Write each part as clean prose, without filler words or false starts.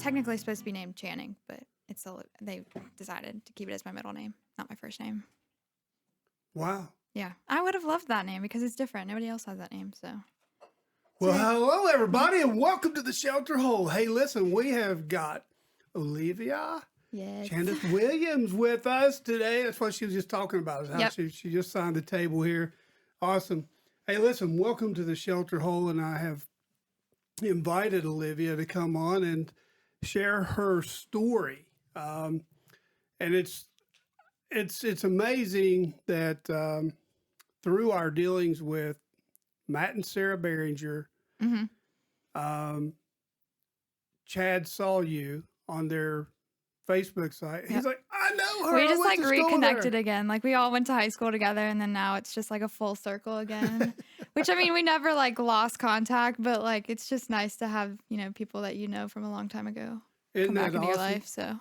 technically supposed to be named Channing, but they decided to keep it as my middle name, not my first name. Wow. Yeah, I would have loved that name because it's different. Nobody else has that name, so. Well, hello, everybody, and welcome to the Shelter Hole. Hey, listen, we have got Olivia Williams with us today. That's what she was just talking about, is how she just signed the table here. Awesome. Hey, listen, welcome to the Shelter Hole, and I have invited Olivia to come on and share her story. And it's amazing that through our dealings with Matt and Sarah Behringer, Chad saw you on their Facebook site. He's like, I know her. We just like reconnected again. Like we all went to high school together, and then now it's just like a full circle again. Which I mean, we never like lost contact, but like it's just nice to have, you know, people that you know from a long time ago come back into your life. So,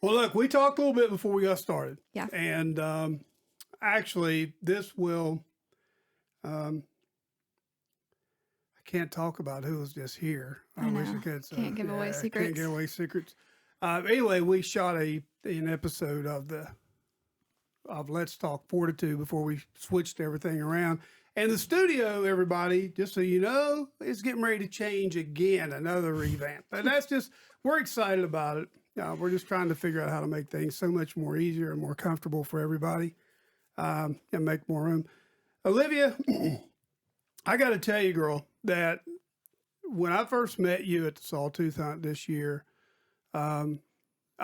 well, look, we talked a little bit before we got started. Yeah. And actually, this will. I can't talk about who was just here. I wish I could. Can't give away secrets. Can't give away secrets. Anyway, we shot an episode of Let's Talk Fortitude before we switched everything around. And the studio, everybody, just so you know, is getting ready to change again, another revamp. And that's just, we're excited about it. We're just trying to figure out how to make things so much more easier and more comfortable for everybody, and make more room. Olivia, I got to tell you, girl, that when I first met you at the Sawtooth Hunt this year, I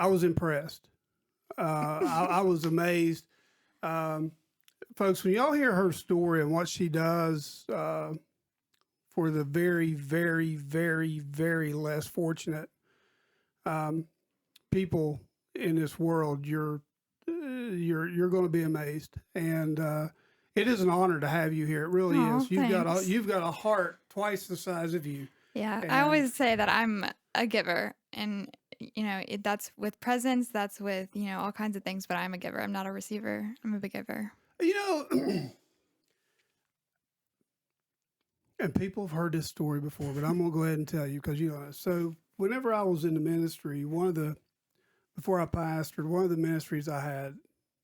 was impressed. I was amazed. Folks, when y'all hear her story and what she does for the very, very, very, very less fortunate people in this world, you're going to be amazed. And it is an honor to have you here. It really is. You've got a heart twice the size of you. Yeah, and I always say that I'm a giver, and you know that's with presents, that's with all kinds of things. But I'm a giver. I'm not a receiver. I'm a big giver. And people have heard this story before, but I'm gonna go ahead and tell you because So whenever I was in the ministry, before I pastored, one of the ministries I had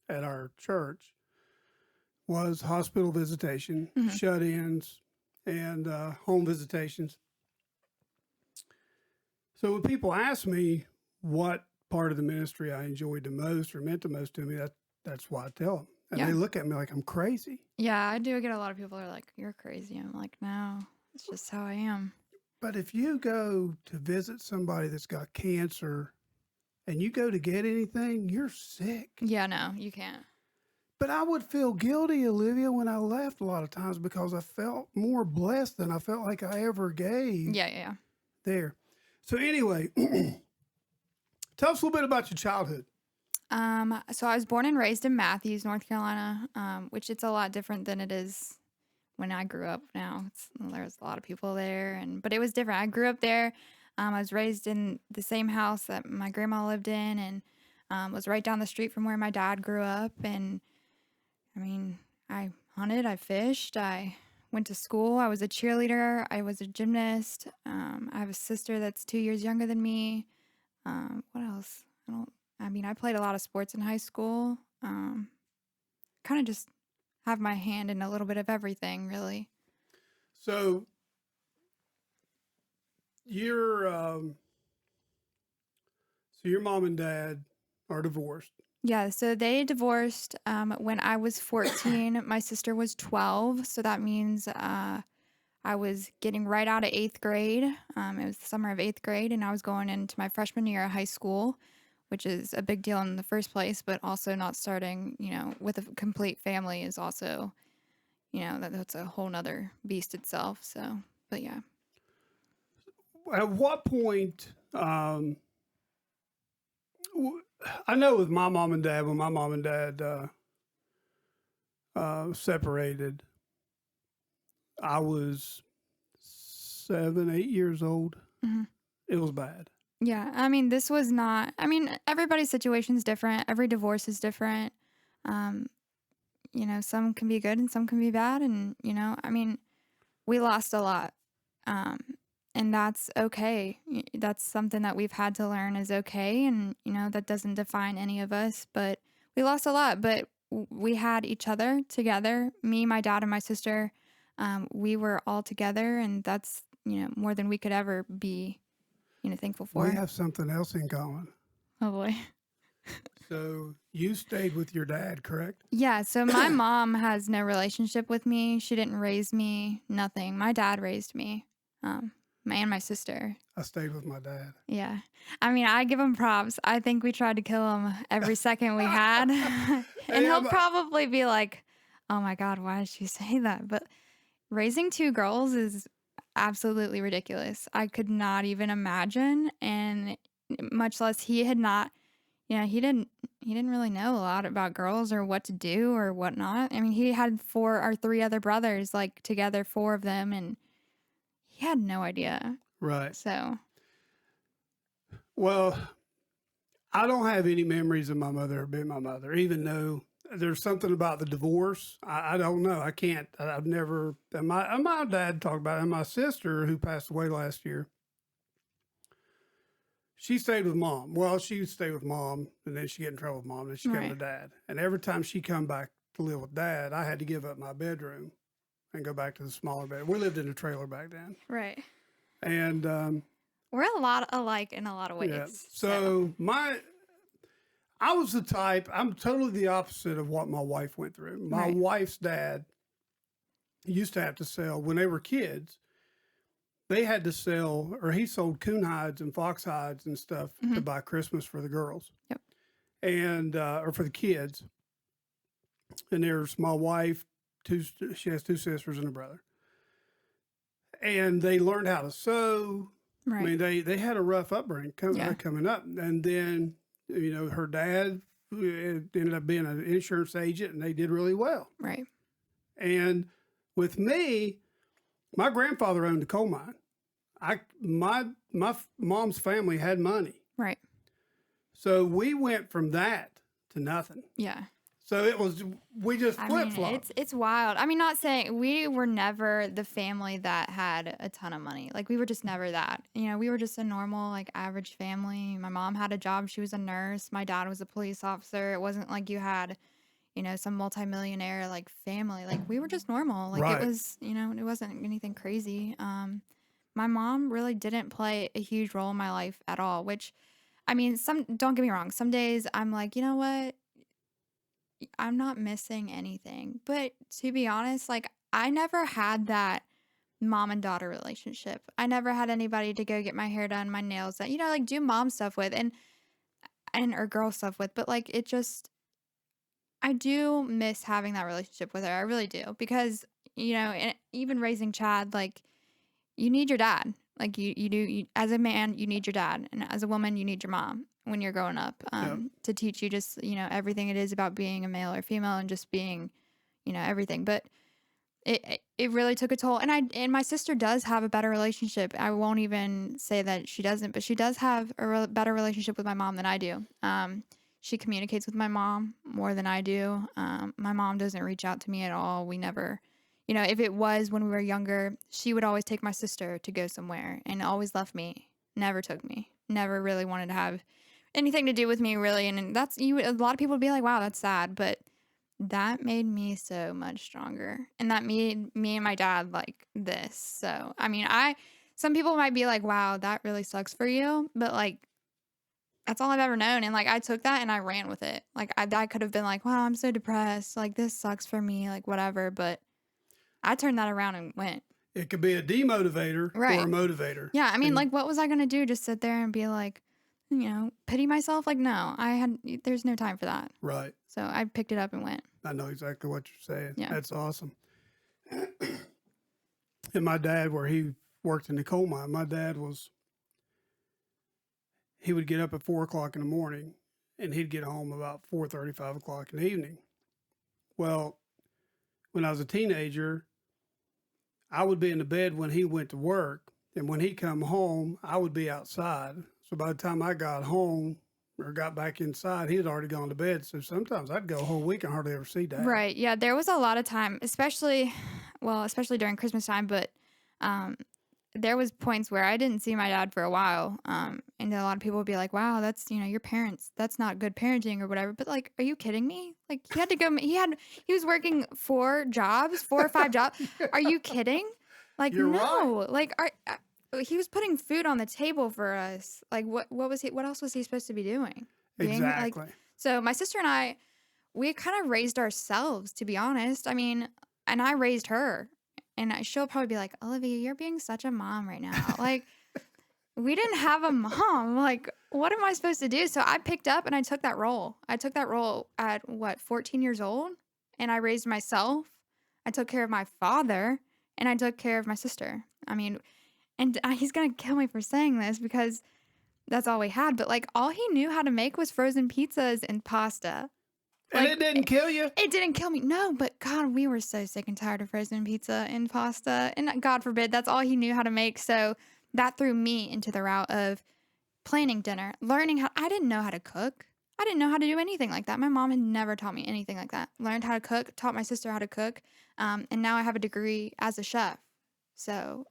at our church was hospital visitation, shut-ins, and home visitations. So when people ask me what part of the ministry I enjoyed the most or meant the most to me, that's why I tell them. And they look at me like I'm crazy. Yeah, I do get a lot of people that are like, you're crazy. I'm like, no, it's just how I am. But if you go to visit somebody that's got cancer and you go to get anything, you're sick. Yeah, no, you can't. But I would feel guilty, Olivia, when I left a lot of times because I felt more blessed than I felt like I ever gave. Yeah. There. So anyway, tell us a little bit about your childhood. So I was born and raised in Matthews, North Carolina, which it's a lot different than it is when I grew up now. There's a lot of people there, but it was different. I grew up there. I was raised in the same house that my grandma lived in, and was right down the street from where my dad grew up. And I mean, I hunted, I fished, I went to school. I was a cheerleader. I was a gymnast. I have a sister that's 2 years younger than me. What else? I played a lot of sports in high school. Kind of just have my hand in a little bit of everything, really. So your mom and dad are divorced. Yeah, so they divorced when I was 14. My sister was 12, so that means I was getting right out of 8th grade. It was the summer of 8th grade, and I was going into my freshman year of high school, which is a big deal in the first place, but also not starting, with a complete family is also, that's a whole nother beast itself. So, but yeah. At what point, I know with my mom and dad, when my mom and dad separated, I was 7, 8 years old. Mm-hmm. It was bad. Yeah, this was not, everybody's situation is different. Every divorce is different. Some can be good and some can be bad. And, we lost a lot. And And that's okay. That's something that we've had to learn is okay. And, that doesn't define any of us. But we lost a lot, but we had each other together. Me, my dad, and my sister. We were all together. And that's, more than we could ever be, thankful We for. have something else in common. Oh, boy. So you stayed with your dad, correct? Yeah. So my mom has no relationship with me. She didn't raise me, nothing. My dad raised me. And my sister. I stayed with my dad. Yeah. I mean, I give him props. I think we tried to kill him every second we had. And Hey, he'll probably be like, oh my God, why did she say that? But raising two girls is absolutely ridiculous. I could not even imagine. And much less he had not, he didn't really know a lot about girls or what to do or whatnot. I mean, he had four or three other brothers, like together, four of them, and he had no idea. Right. So, Well, I don't have any memories of my mother being my mother, even though there's something about the divorce. I don't know. I can't. I've never. And my dad talked about it. And my sister, who passed away last year, she stayed with mom. Well, she would stay with mom, and then she get in trouble with mom, and she come to right. dad. And every time she come back to live with dad, I had to give up my bedroom and go back to the smaller bed. We lived in a trailer back then, Right. and We're a lot alike in a lot of ways. yeah. So I was the type. I'm totally the opposite of what my wife went through. My Right. wife's dad used to have to sell when they were kids. They had to sell, or he sold coon hides and fox hides and stuff to buy Christmas for the girls. Yep. And or for the kids. And there's my wife. She has two sisters and a brother. And they learned how to sew. Right. I mean, they had a rough upbringing coming up, and then her dad ended up being an insurance agent, and they did really well. Right. And with me, my grandfather owned a coal mine. My mom's family had money, Right. so we went from that to nothing. Yeah. So we just I flip mean, flopped. it's wild. I mean, not saying we were never the family that had a ton of money. Like we were just never that. We were just a normal, like average family. My mom had a job. She was a nurse. My dad was a police officer. It wasn't like you had, some multimillionaire like family. Like we were just normal. Like Right. it was, it wasn't anything crazy. My mom really didn't play a huge role in my life at all, which I mean, don't get me wrong. Some days I'm like, you know what? I'm not missing anything. But to be honest, like I never had that mom and daughter relationship. I never had anybody to go get my hair done, my nails done, like do mom stuff with and or girl stuff with. But like it just I do miss having that relationship with her. I really do. Because, and even raising Chad, like you need your dad. Like you do as a man, you need your dad. And as a woman, you need your mom when you're growing up Yep. to teach you just, everything it is about being a male or female and just being, everything. But it really took a toll. And my sister does have a better relationship. I won't even say that she doesn't, but she does have a better relationship with my mom than I do. She communicates with my mom more than I do. My mom doesn't reach out to me at all. We never, if it was when we were younger, she would always take my sister to go somewhere and always left me. Never took me. Never really wanted to have anything to do with me, really. And that's a lot of people would be like, wow, that's sad. But that made me so much stronger. And that made me and my dad like this. So, I mean, some people might be like, wow, that really sucks for you. But like, that's all I've ever known. And like, I took that and I ran with it. Like, I could have been like, wow, I'm so depressed. Like, this sucks for me, like, whatever. But I turned that aroround and went. It could be a demotivator Right. or a motivator. Yeah. I mean, And- like, what was I going to do? Just sit there and be like, pity myself? Like, no, there's no time for that. Right. So I picked it up and went. I know exactly what you're saying. Yeah. That's awesome. And my dad, where he worked in the coal mine, he would get up at 4:00 in the morning and he'd get home about 4:30, 5:00 in the evening. Well, when I was a teenager, I would be in the bed when he went to work. And when he come home, I would be outside. So by the time I got home or got back inside, he had already gone to bed. So sometimes I'd go a whole week and hardly ever see Dad. Right. Yeah. There was a lot of time, especially during Christmas time, but there was points where I didn't see my dad for a while. And a lot of people would be like, "Wow, that's your parents. That's not good parenting or whatever." But like, are you kidding me? Like he had to go. He was working 4 or 5 jobs. Are you kidding? Like You're right. no. Like he was putting food on the table for us. Like what was he? What else was he supposed to be doing? Being like Exactly. so. My sister and I, we kind of raised ourselves, to be honest. I mean, and I raised her. And she'll probably be like, Olivia, you're being such a mom right now. Like, we didn't have a mom. Like, what am I supposed to do? So I picked up and I took that role. I took that role at 14 years old? And I raised myself. I took care of my father and I took care of my sister. I mean, and he's going to kill me for saying this because that's all we had. But like, all he knew how to make was frozen pizzas and pasta. And Like, it didn't kill you? it didn't kill me. No, but God, we were so sick and tired of frozen pizza and pasta. And God forbid, that's all he knew how to make. So that threw me into the route of planning dinner, learning how. I didn't know how to cook. I didn't know how to do anything like that. My mom had never taught me anything like that. Learned how to cook, taught my sister how to cook. And now I have a degree as a chef. So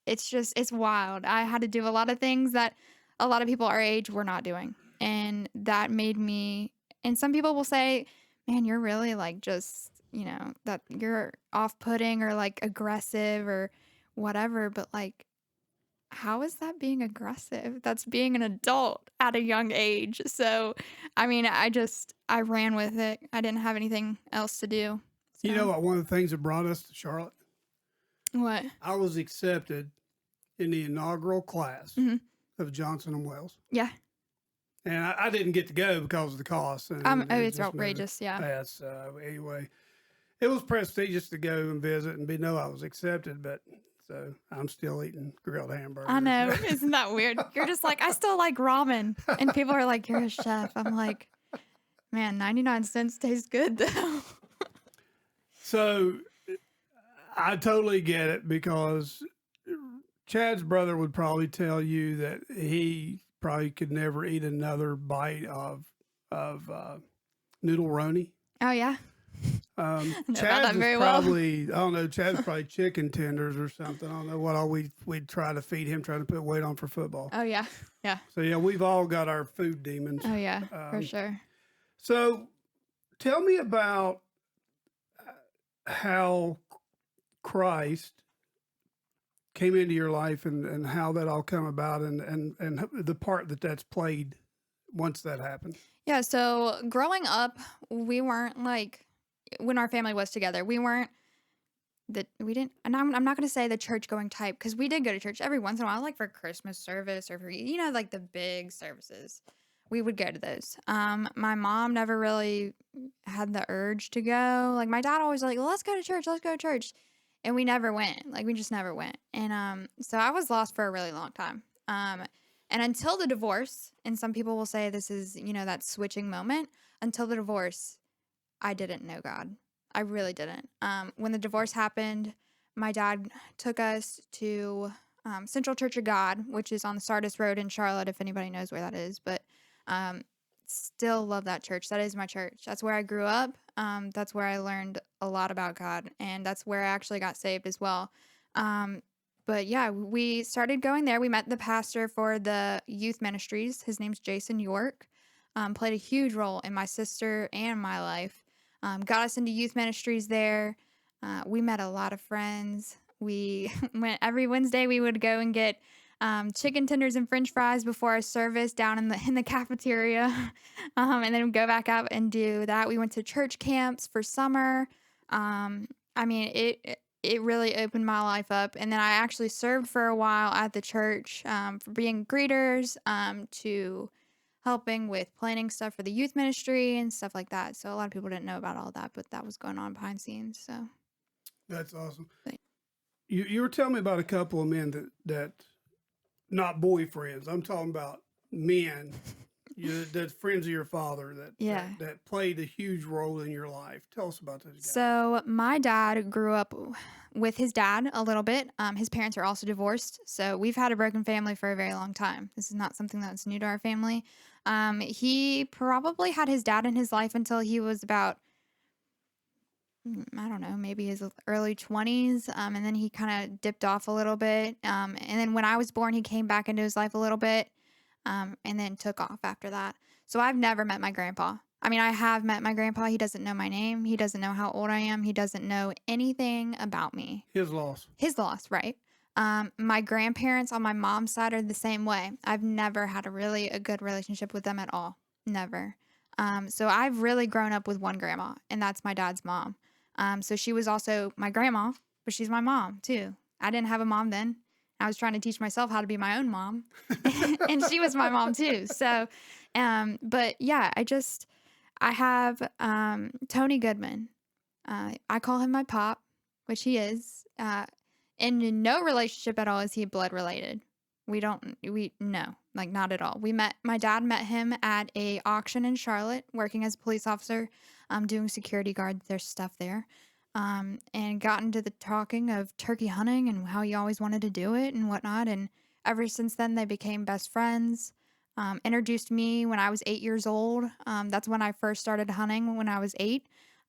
it's wild. I had to do a lot of things that a lot of people our age were not doing. And that made me, and some people will say, man, you're really like just, that you're off putting or like aggressive or whatever. But like, how is that being aggressive? That's being an adult at a young age. So, I mean, I ran with it. I didn't have anything else to do. You know So, what? One of the things that brought us to Charlotte, what? I was accepted in the inaugural class Hmm. of Johnson and Wales. Yeah. And I didn't get to go because of the cost. And Oh, it it's just made it outrageous. Yeah. pass. Anyway, it was prestigious to go and visit and know I was accepted, but so I'm still eating grilled hamburgers. I know. Isn't that weird? You're just like, I still like ramen. And people are like, you're a chef. I'm like, man, 99 cents tastes good though. So I totally get it because Chad's brother would probably tell you that he probably could never eat another bite of noodle roni. Oh, yeah. Know about Chad's that is very well. probably, I don't know, Chad's probably chicken tenders or something. I don't know what all we'd try to feed him, trying to put weight on for football. Oh, yeah. Yeah. So, yeah, we've all got our food demons. Oh, yeah. For sure. So, tell me about how Christ came into your life and how that all come about and the part that's played once that happened. Yeah. So growing up, we weren't like, when our family was together, we weren't we didn't, and I'm not going to say the church going type because we did go to church every once in a while, like for Christmas service or for, like the big services. We would go to those. My mom never really had the urge to go. Like my dad always like, let's go to church. Let's go to church. And we never went. Like we just never went. And so I was lost for a really long time. And until the divorce, and some people will say this is, that switching moment, until the divorce, I didn't know God. I really didn't. When the divorce happened, my dad took us to Central Church of God, which is on the Sardis Road in Charlotte, if anybody knows where that is. But still love that church. That is my church. That's where I grew up. That's where I learned a lot about God, and that's where I actually got saved as well. But yeah, we started going there. We met the pastor for the youth ministries. His name's Jason York. Played a huge role in my sister and my life. Got us into youth ministries there. We met a lot of friends. We went every Wednesday. We would go and get chicken tenders and French fries before our service down in the cafeteria, and then go back out and do that. We went to church camps for summer. I mean, it really opened my life up. And then I actually served for a while at the church, for being greeters, to helping with planning stuff for the youth ministry and stuff like that. So a lot of people didn't know about all that, but that was going on behind the scenes. So That's awesome. But- You were telling me about a couple of men that not boyfriends. I'm talking about men that's friends of your father that played a huge role in your life. Tell us about those guys. So my dad grew up with his dad a little bit. His parents are also divorced. So we've had a broken family for a very long time. This is not something that's new to our family. He probably had his dad in his life until he was about I don't know, maybe his early 20s. And then he kind of dipped off a little bit. And then when I was born, he came back into his life a little bit, and then took off after that. So I've never met my grandpa. I mean, I have met my grandpa. He doesn't know my name. He doesn't know how old I am. He doesn't know anything about me. His loss. His loss, right? My grandparents on my mom's side are the same way. I've never had a good relationship with them at all. Never. So I've really grown up with one grandma, and that's my dad's mom. So she was also my grandma, but she's my mom too. I didn't have a mom then. I was trying to teach myself how to be my own mom, and she was my mom too. So, but yeah, I have Tony Goodman. I call him my pop, which he is. And in no relationship at all is he blood related. No, like not at all. My dad met him at a auction in Charlotte, working as a police officer, doing security guard. There's stuff there. And got into the talking of turkey hunting and how he always wanted to do it and whatnot. And ever since then, they became best friends. Introduced me when I was 8 years old. That's when I first started hunting when I was 8.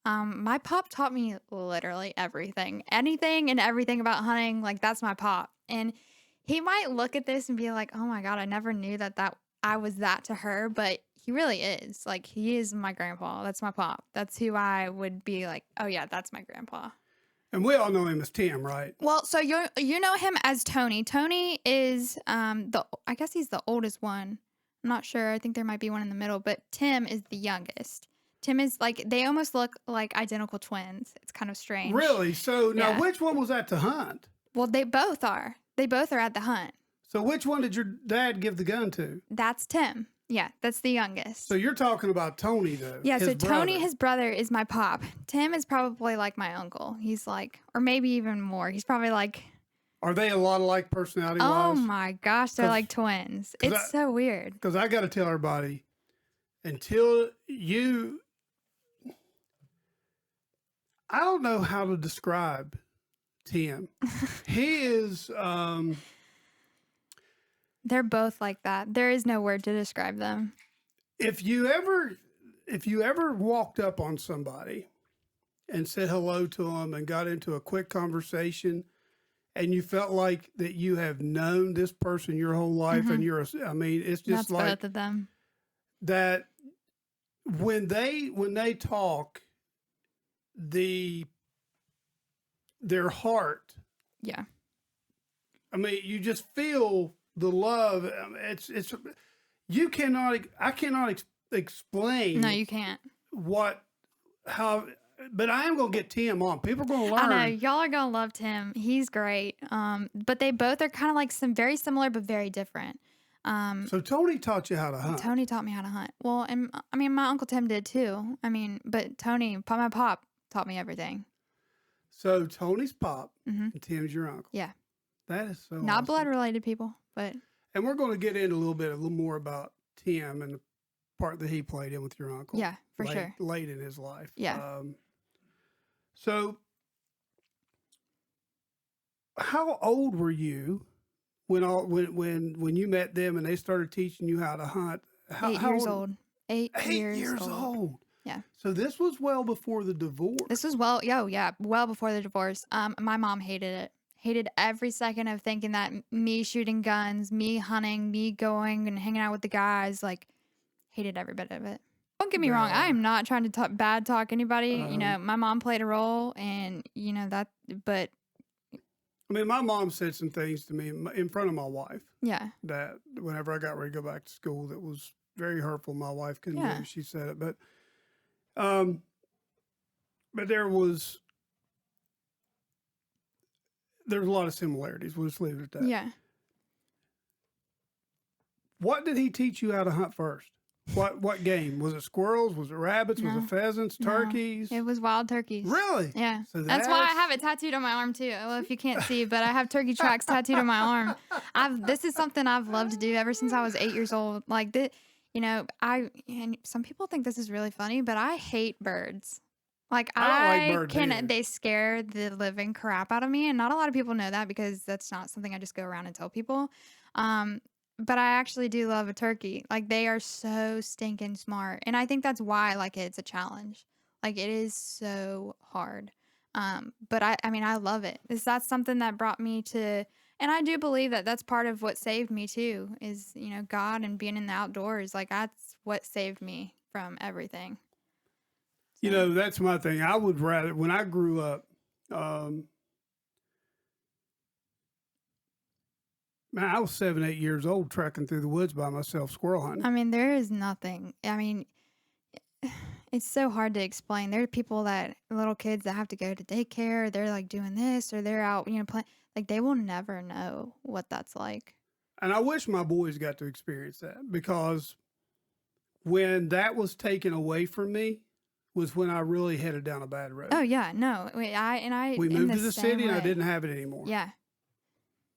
My pop taught me literally everything, anything and everything about hunting. Like that's my pop. And he might look at this and be like, oh my God, I never knew that I was that to her, but he really is. Like he is my grandpa. That's my pop. That's who I would be like, oh yeah, that's my grandpa. And we all know him as Tim, right? Well, so you know him as Tony. Tony is I guess he's the oldest one. I'm not sure. I think there might be one in the middle, but Tim is the youngest. Tim is like, they almost look like identical twins. It's kind of strange. Really? So now Yeah. which one was at the hunt? Well, they both are. They both are at the hunt. So which one did your dad give the gun to? That's Tim. Yeah, that's the youngest. So you're talking about Tony, though. Yeah, his so Tony, brother. his brother, is my pop. Tim is probably like my uncle. He's like, or maybe even more. He's probably like, Are they a lot alike personality-wise? oh my gosh, they're 'Cause- like twins. 'cause It's so weird. Because I got to tell everybody, until you, I don't know how to describe Tim. He is, They're both like that. There is no word to describe them. if you ever walked up on somebody and said hello to them and got into a quick conversation and you felt like that you have known this person your whole life and I mean, it's just That's like both of them. that when they talk, their heart, Yeah. I mean, you just feel the love. It's I cannot explain No, you can't. how, but I am going to get Tim on. People are going to learn. I know y'all are gonna love Tim. He's great. But they both are kind of like very similar but very different. So Tony taught you how to hunt. Tony taught me how to hunt. Well, and I mean, my Uncle Tim did too. I mean, but my pop taught me everything. So Tony's pop Hmm. and Tim's your uncle. Yeah. That is so Not awesome. blood related people, but And we're going to get into a little more about Tim and the part that he played in with your uncle. yeah, for sure. Late in his life. Yeah. So how old were you when you met them and they started teaching you how to hunt? 8 years old. 8 8 years, years old. Yeah. So this was well before the divorce. This was well before the divorce. My mom hated it. Hated every second of thinking that me shooting guns, me hunting, me going and hanging out with the guys, like hated every bit of it. Don't get me wrong. I am not trying to bad talk anybody. You know, my mom played a role and you know that, but I mean, my mom said some things to me in front of my wife yeah, that whenever I got ready to go back to school, that was very hurtful. My wife couldn't Yeah. do. She said it, but there's a lot of similarities. We'll just leave it at that. yeah. What did he teach you how to hunt first? What game? Was it squirrels? Was it rabbits? Was No. it pheasants? No. Turkeys? It was wild turkeys. Really? Yeah. So That's why I have it tattooed on my arm too. Well, if you can't see, but I have turkey tracks tattooed on my arm. This is something I've loved to do ever since I was 8 years old. Like you know, and some people think this is really funny, but I hate birds. Like I don't like birds either. they scare the living crap out of me, and not a lot of people know that because that's not something I just go around and tell people. But I actually do love a turkey. Like they are so stinking smart, and I think that's why like it's a challenge. Like, it is so hard. But I mean, I love it. That's something that brought me to, and I do believe that that's part of what saved me too, is, God and being in the outdoors. Like, that's what saved me from everything. So, That's my thing. I would rather, when I grew up, um, man, I was 7, 8 years old trekking through the woods by myself, squirrel hunting. I mean, there is nothing. I mean, it's so hard to explain. There are people little kids that have to go to daycare. They're like doing this, or they're out, playing. Like, they will never know what that's like. And I wish my boys got to experience that, because when that was taken away from me was when I really headed down a bad road. Oh yeah, no. We in moved to the same city and I way. didn't have it anymore. Yeah.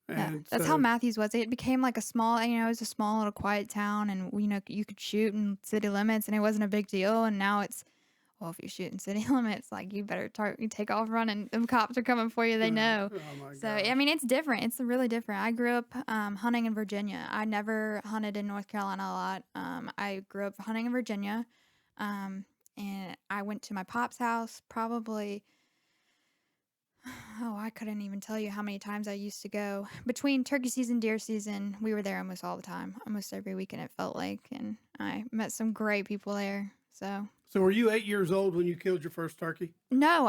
Yeah, And that's so, how Matthews was. It became like a small, it was a small little quiet town, and you could shoot in city limits, and it wasn't a big deal. And now it's, well, if you shoot in city limits, like, you better you take off running. Them cops are coming for you. They know. oh my So gosh. I mean, it's different. It's really different. I grew up hunting in Virginia. I never hunted in North Carolina a lot. I grew up hunting in Virginia, and I went to my pop's house probably. Oh, I couldn't even tell you how many times I used to go. Between turkey season, deer season, we were there almost all the time, almost every weekend, it felt like. And I met some great people there. So were you 8 years old when you killed your first turkey? no,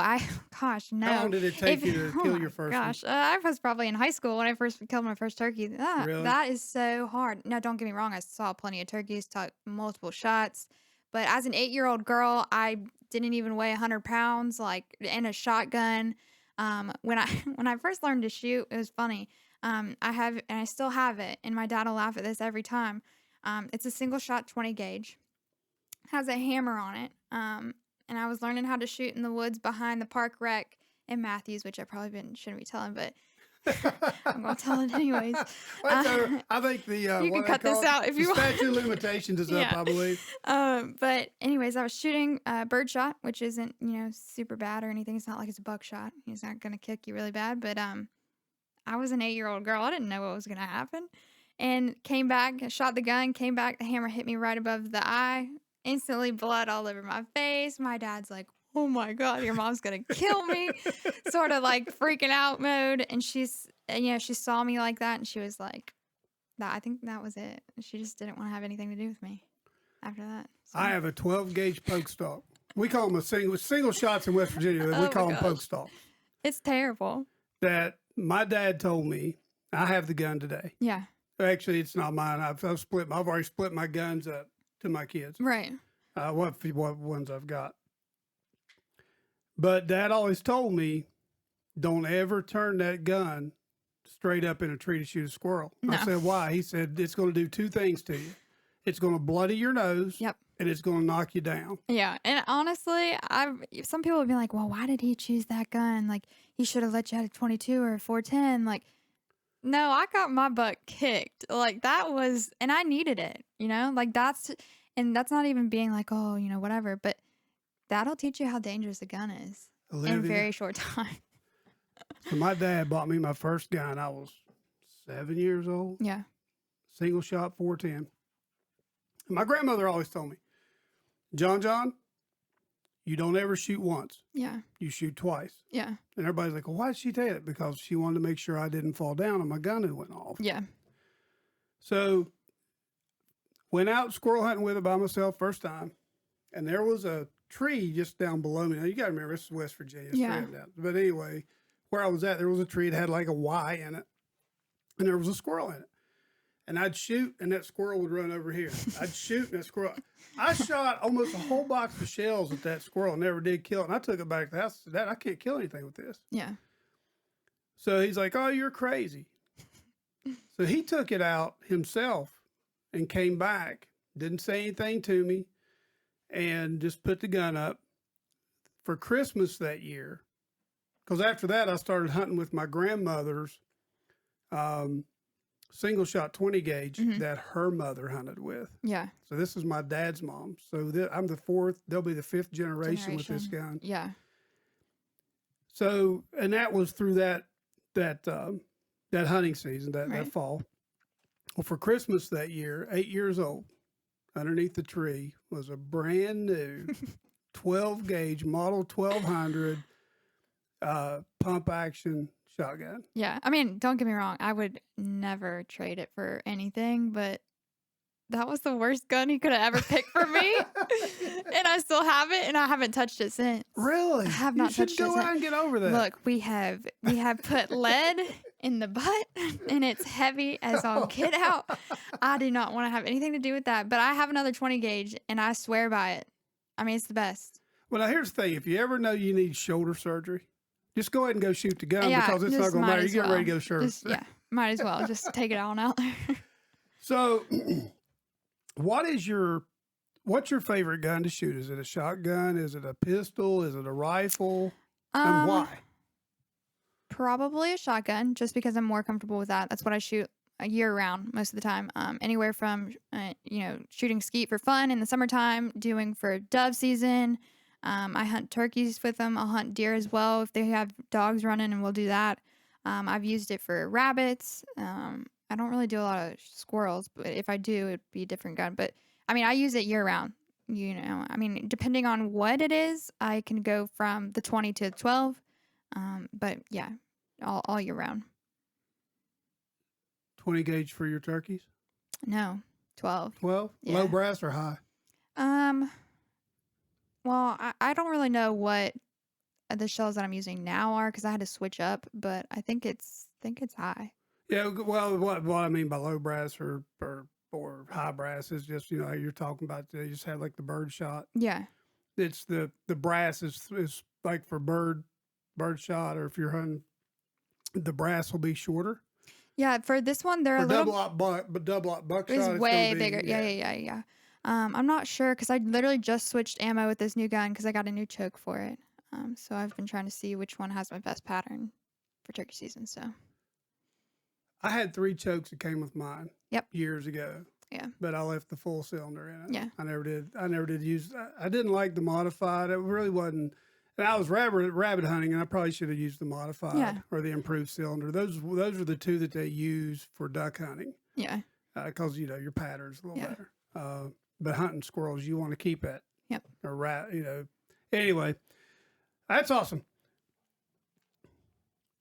gosh, no. How long did it take you to kill my your first gosh, I was probably in high school when I first killed my first turkey. Really? That is so hard. Now, don't get me wrong. I saw plenty of turkeys, took multiple shots. But as an 8-year-old girl, I didn't even weigh 100 pounds, like, in a shotgun. When I when I first learned to shoot, it was funny. I have, and I still have it, and my dad will laugh at this every time. It's a single shot 20 gauge, has a hammer on it. And I was learning how to shoot in the woods behind the park rec in Matthews, which I probably shouldn't be telling, but I'm gonna tell it anyways. I think You can cut this out if you want. Statute of limitations is up, Yeah. I believe. But anyways, I was shooting birdshot, which isn't, super bad or anything. It's not like it's a buckshot. He's not gonna kick you really bad. But I was an 8-year-old girl. I didn't know what was gonna happen, and came back, shot the gun, came back. The hammer hit me right above the eye. Instantly, blood all over my face. My dad's like, "Oh my God, your mom's gonna kill me," sort of like freaking out mode. And she saw me like that, and she was like, "That I think that was it." She just didn't want to have anything to do with me after that. So. I have a 12 gauge poke stock. We call them a single shots in West Virginia. We Oh call my them poke gosh. stocks. It's terrible. That my dad told me, I have the gun today. Yeah. Actually, it's not mine. I've already split my guns up to my kids. Right. What ones I've got. But Dad always told me, don't ever turn that gun straight up in a tree to shoot a squirrel. No. I said, why? He said, it's going to do two things to you. It's going to bloody your nose. Yep. And it's going to knock you down. Yeah. And honestly, some people would be like, well, why did he choose that gun? Like, he should have let you have a 22 or a 410. Like, no, I got my butt kicked. Like, that was, and I needed it, like, and that's not even being like, oh, whatever, but that'll teach you how dangerous a gun is Olivia, in a very short time. So my dad bought me my first gun. I was 7 years old. Yeah. Single shot 410. And my grandmother always told me, John, you don't ever shoot once. Yeah. You shoot twice. Yeah. And everybody's like, well, why did she tell you that? Because she wanted to make sure I didn't fall down and my gun had went off. Yeah. So went out squirrel hunting with her by myself first time. And there was a tree just down below me. Now, you got to remember, this is West Virginia. Yeah. But anyway, where I was at, there was a tree that had like a Y in it. And there was a squirrel in it. And I'd shoot, and that squirrel would run over here. I'd shoot, and that squirrel. I shot almost a whole box of shells at that squirrel, never did kill it. And I took it back to the house and said, Dad, I can't kill anything with this. Yeah. So he's like, oh, you're crazy. So he took it out himself and came back, didn't say anything to me, and just put the gun up. For Christmas that year, because after that, I started hunting with my grandmother's single shot 20 gauge that her mother hunted with. Yeah. So this is my dad's mom. So I'm the fourth, they'll be the fifth generation with this gun. Yeah. So, and that was through that hunting season, that fall. Well, for Christmas that year, 8 years old, underneath the tree was a brand new 12 gauge model 1200 pump action shotgun. Yeah. I mean, don't get me wrong. I would never trade it for anything, but that was the worst gun he could have ever picked for me. And I still have it, and I haven't touched it since. Really? I have not you should touched it go since. out and get over that. Look, we have put lead in the butt, and it's heavy as all get out. I do not want to have anything to do with that, but I have another 20 gauge, and I swear by it. I mean, it's the best. Well, now here's the thing. If you ever know you need shoulder surgery, just go ahead and go shoot the gun because it's not just going to might matter. You as get well. ready to go surf. Yeah, might as well. Just take it on out there. So, what's your favorite gun to shoot? Is it a shotgun? Is it a pistol? Is it a rifle? And why? Probably a shotgun, just because I'm more comfortable with that. That's what I shoot year round most of the time. Anywhere from shooting skeet for fun in the summertime, doing for dove season. I hunt turkeys with them. I'll hunt deer as well if they have dogs running, and we'll do that. I've used it for rabbits. I don't really do a lot of squirrels, but if I do, it'd be a different gun. But I mean, I use it year round. I mean, depending on what it is, I can go from the 20 to 12. But yeah, all year round. 20 gauge for your turkeys? No, 12. 12? Yeah. Low brass or high? Well, I don't really know what the shells that I'm using now are because I had to switch up, but I think it's high. Yeah, well, what I mean by low brass or high brass is just, you're talking about, they just have like the bird shot. Yeah. It's the brass is like for bird shot, or if you're hunting, the brass will be shorter. Yeah, for this one, they're For a little double up buckshot, it's way bigger. Yeah. I'm not sure because I literally just switched ammo with this new gun because I got a new choke for it. So I've been trying to see which one has my best pattern for turkey season. So I had 3 chokes that came with mine. Yep. Years ago. Yeah. But I left the full cylinder in it. Yeah. I never did use. I didn't like the modified. It really wasn't. And I was rabbit hunting, and I probably should have used the modified or the improved cylinder. Those are the 2 that they use for duck hunting. Yeah. Because your pattern's a little better. But hunting squirrels, you want to keep it. Yep. Or rat, Anyway, that's awesome.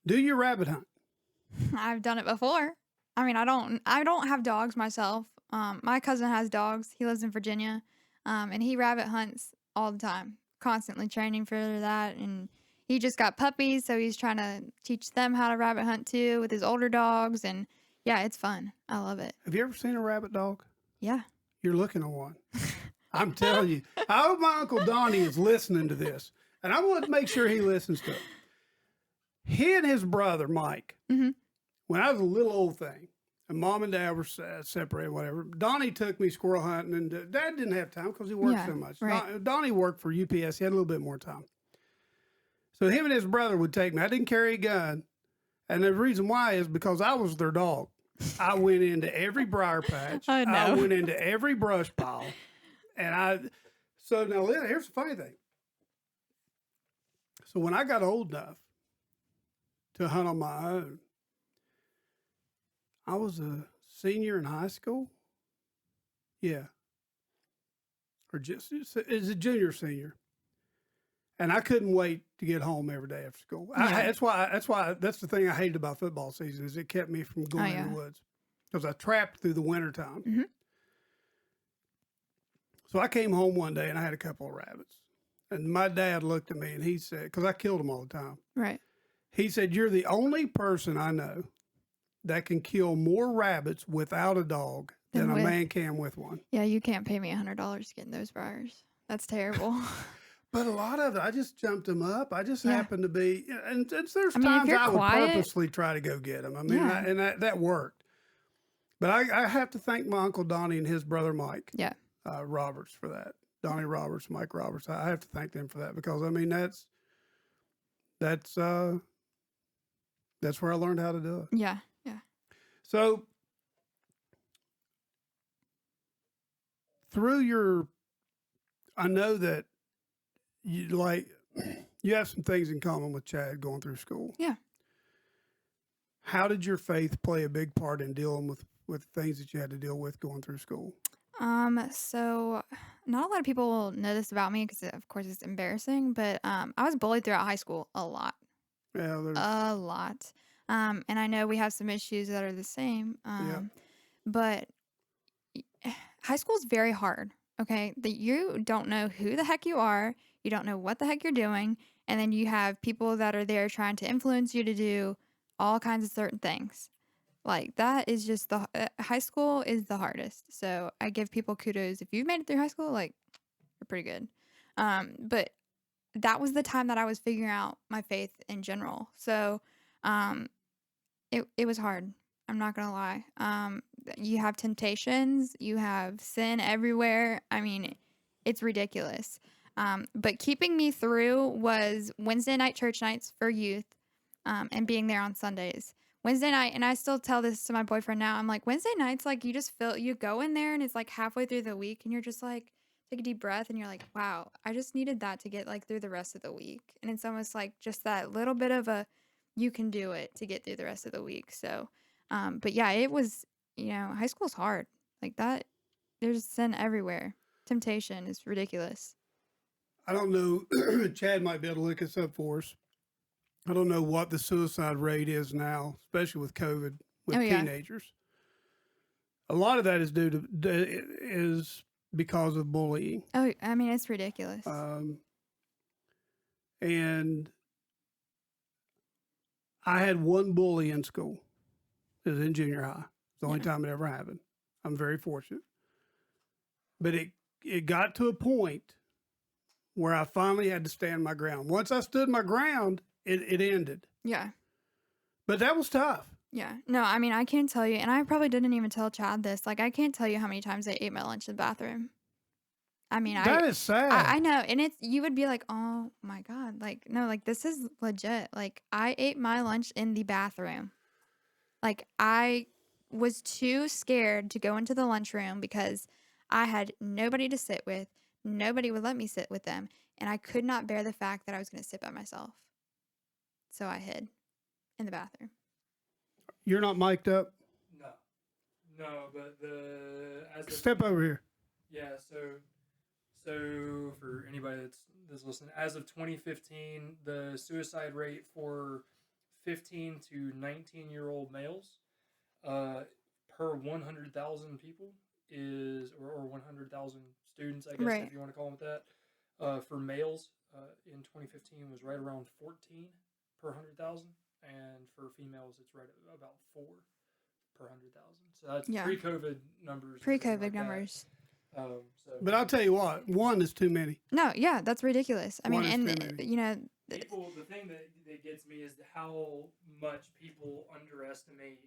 Do you rabbit hunt? I've done it before. I mean, I don't have dogs myself. My cousin has dogs. He lives in Virginia, and he rabbit hunts all the time, constantly training for that. And he just got puppies, so he's trying to teach them how to rabbit hunt too with his older dogs. And yeah, it's fun. I love it. Have you ever seen a rabbit dog? Yeah. You're looking at one. I'm telling you. I hope my Uncle Donnie is listening to this, and I want to make sure he listens to it. He and his brother, Mike, when I was a little old thing, and Mom and Dad were separated, whatever, Donnie took me squirrel hunting, and Dad didn't have time because he worked so much. Right. Donnie worked for UPS. He had a little bit more time. So him and his brother would take me. I didn't carry a gun, and the reason why is because I was their dog. I went into every briar patch. Oh, no. I went into every brush pile. So now here's the funny thing. So when I got old enough to hunt on my own, I was a senior in high school. Yeah. Or just as a junior, senior. And I couldn't wait to get home every day after school. Yeah. That's the thing I hated about football season is it kept me from going in the woods because I trapped through the wintertime. Mm-hmm. So I came home one day and I had a couple of rabbits. And my dad looked at me and he said, because I killed them all the time. Right. He said, "You're the only person I know that can kill more rabbits without a dog than a man can with one." Yeah, you can't pay me $100 to get in those briars. That's terrible. But a lot of it, I just jumped them up. I just happened to be, and there's times you're I would quiet, purposely try to go get them. I mean, that worked. But I have to thank my Uncle Donnie and his brother Mike Roberts for that. Donnie Roberts, Mike Roberts. I have to thank them for that because, I mean, that's where I learned how to do it. Yeah. So I know that you have some things in common with Chad going through school. Yeah. How did your faith play a big part in dealing with things that you had to deal with going through school? So not a lot of people will know this about me because, of course, it's embarrassing. But I was bullied throughout high school a lot, Yeah, there's a lot. And I know we have some issues that are the same. yeah. But high school is very hard. Okay, that you don't know who the heck you are, you don't know what the heck you're doing, and then you have people that are there trying to influence you to do all kinds of certain things. Like that is just high school is the hardest. So I give people kudos if you've made it through high school. Like you're pretty good. But that was the time that I was figuring out my faith in general. So um, it was hard. I'm not gonna lie. You have temptations, you have sin everywhere. I mean, it's ridiculous. But keeping me through was Wednesday night church nights for youth, and being there on Sundays. Wednesday night, and I still tell this to my boyfriend now. I'm like, Wednesday nights, like you just feel you go in there and it's like halfway through the week, and you're just like, take a deep breath, and you're like, wow, I just needed that to get like through the rest of the week. And it's almost like just that little bit of a you can do it to get through the rest of the week. So, but yeah, it was, high school's hard. Like that, there's sin everywhere. Temptation is ridiculous. I don't know. Chad might be able to look this up for us. I don't know what the suicide rate is now, especially with COVID Oh with yeah. teenagers. A lot of that is is because of bullying, Oh, I mean, it's ridiculous. and I had one bully in school. It was in junior high. It's the only Yeah. time it ever happened. I'm very fortunate, but it got to a point where I finally had to stand my ground. Once I stood my ground, it ended. Yeah. But that was tough. Yeah. No, I mean, I can't tell you, and I probably didn't even tell Chad this. Like, I can't tell you how many times I ate my lunch in the bathroom. I mean, That is sad. I know, and you would be like, oh my God, like, no, like, this is legit. Like, I ate my lunch in the bathroom. Like, I was too scared to go into the lunchroom because I had nobody to sit with. Nobody would let me sit with them, and I could not bear the fact that I was going to sit by myself. So I hid in the bathroom. You're not mic'd up. No, no, but Step over here. yeah. So for anybody that's listening, as of 2015, the suicide rate for 15 to 19-year-old males, per 100,000 people or 100,000 students, I guess, Right. if you want to call them that. For males, in 2015 was right around 14 per 100,000, and for females, it's right at about 4 per 100,000. So that's Yeah. pre-COVID numbers. Pre-COVID like numbers. But I'll tell you what, one is too many. No, yeah, that's ridiculous. I mean, One is and too many. The thing that gets me is how much people underestimate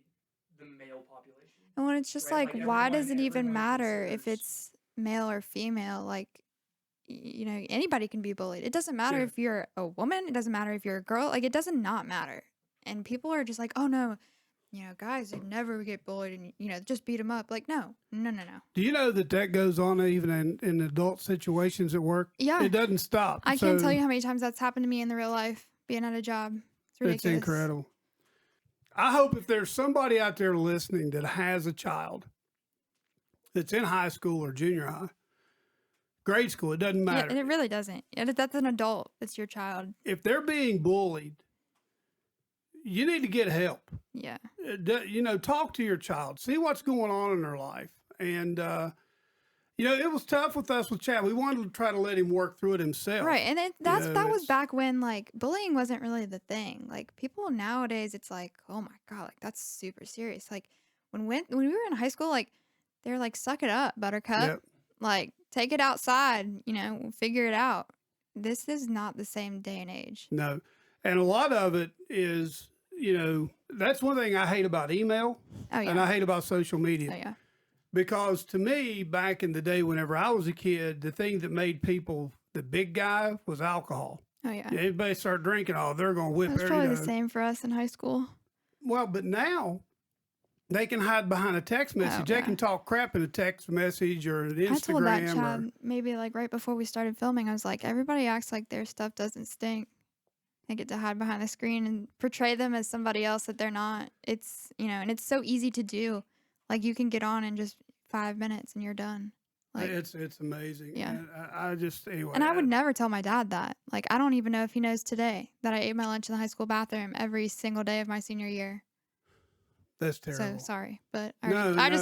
the male population. well, it's just Right, like, why does it everyone even matter if considers- it's male or female? Like, anybody can be bullied. It doesn't matter Yeah. if you're a woman. It doesn't matter if you're a girl. Like, it does not matter. And people are just like, oh no, guys would never get bullied, and just beat them up. Like, no. Do you know that goes on even in adult situations at work? Yeah. It doesn't stop. I can't tell you how many times that's happened to me in the real life, being at a job. It's ridiculous. It's incredible. I hope if there's somebody out there listening that has a child that's in high school or junior high, grade school, it doesn't Yeah, matter. and it really doesn't. That's an adult. It's your child. If they're being bullied, you need to get help. Yeah. Talk to your child, see what's going on in their life. And, it was tough with us with Chad. We wanted to try to let him work through it himself. Right, and that was it's- back when like bullying wasn't really the thing. Like people nowadays, it's like, oh my God, like that's super serious. Like when we were in high school, like they're like, suck it up, Buttercup. Yep. Like take it outside, figure it out. This is not the same day and age. No. And a lot of it is, that's one thing I hate about email Oh yeah. and I hate about social media. Oh yeah. Because to me, back in the day, whenever I was a kid, the thing that made people the big guy was alcohol. Oh yeah. Everybody start drinking, they're going to whip That's everybody. probably the same for us in high school. Well, but now they can hide behind a text message. They yeah. can talk crap in a text message or an Instagram. I told that Chad maybe like right before we started filming. I was like, everybody acts like their stuff doesn't stink. They get to hide behind the screen and portray them as somebody else that they're not. It's and it's so easy to do. Like you can get on in just 5 minutes and you're done. Like, it's amazing. yeah. And I just anyway. and I would never tell my dad that. Like, I don't even know if he knows today that I ate my lunch in the high school bathroom every single day of my senior year. That's So terrible. sorry, but No, I no,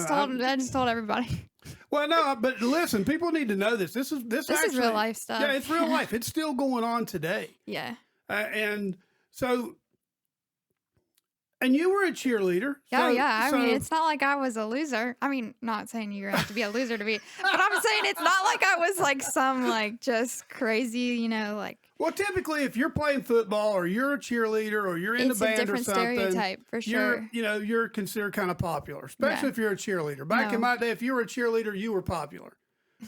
just told everybody. Well, no, but listen, people need to know this. This This actually, is real life stuff. Yeah, it's real life. It's still going on today. Yeah. And so, and you were a cheerleader. Oh, So, yeah. I mean, so- it's not like I was a loser. I mean, not saying you have to be a loser to be, but I'm saying it's not like I was like some like just crazy, like. Well, typically, if you're playing football or you're a cheerleader or you're in the It's a band or different something, stereotype for sure. you're considered kind of popular, especially Yeah. if you're a cheerleader. Back in No. my day, if you were a cheerleader, you were popular.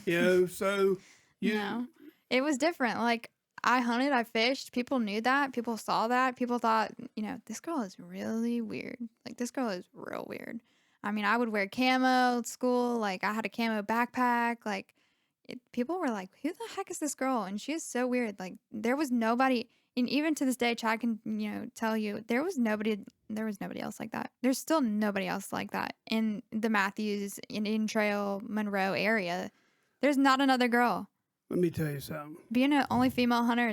So you. No, it was different. Like, I hunted, I fished. People knew that. People saw that. People thought, this girl is really weird. Like, this girl is real weird. I mean, I would wear camo at school. Like, I had a camo backpack. Like, people were like, who the heck is this girl? And she is so weird. Like, there was nobody, and even to this day, Chad can, tell you, there was nobody else like that. There's still nobody else like that in the Matthews, Indian Trail, Monroe area. There's not another girl. Let me tell you something. Being an only female hunter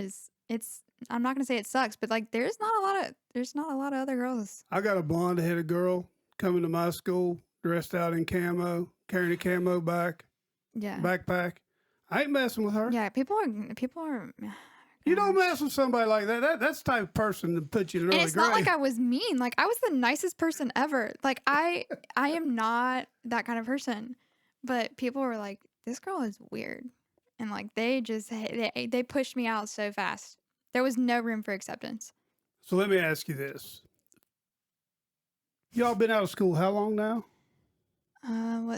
I'm not gonna say it sucks, but like there's not a lot of other girls. I got a blonde-headed girl coming to my school dressed out in camo, carrying a camo Yeah. backpack. I ain't messing with her. Yeah, people are You don't mess with somebody like that. That's the type of person that puts you in an and early it's grade. not like I was mean. Like, I was the nicest person ever. Like, I am not that kind of person. But people were like, this girl is weird. And like they pushed me out so fast. There was no room for acceptance. So let me ask you this. Y'all been out of school how long now?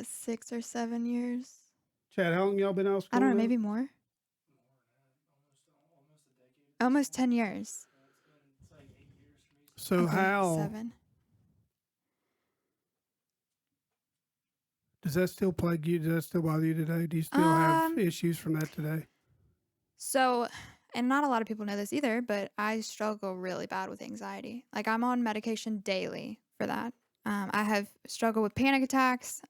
6 or 7 years? Chad, how long y'all been out of school? I don't know, now? maybe more. Almost 10 years. So Okay, how 7. does that still plague you? Does that still bother you today? Do you still have Um, issues from that today? So, and not a lot of people know this either, but I struggle really bad with anxiety. Like, I'm on medication daily for that. I have struggled with panic attacks,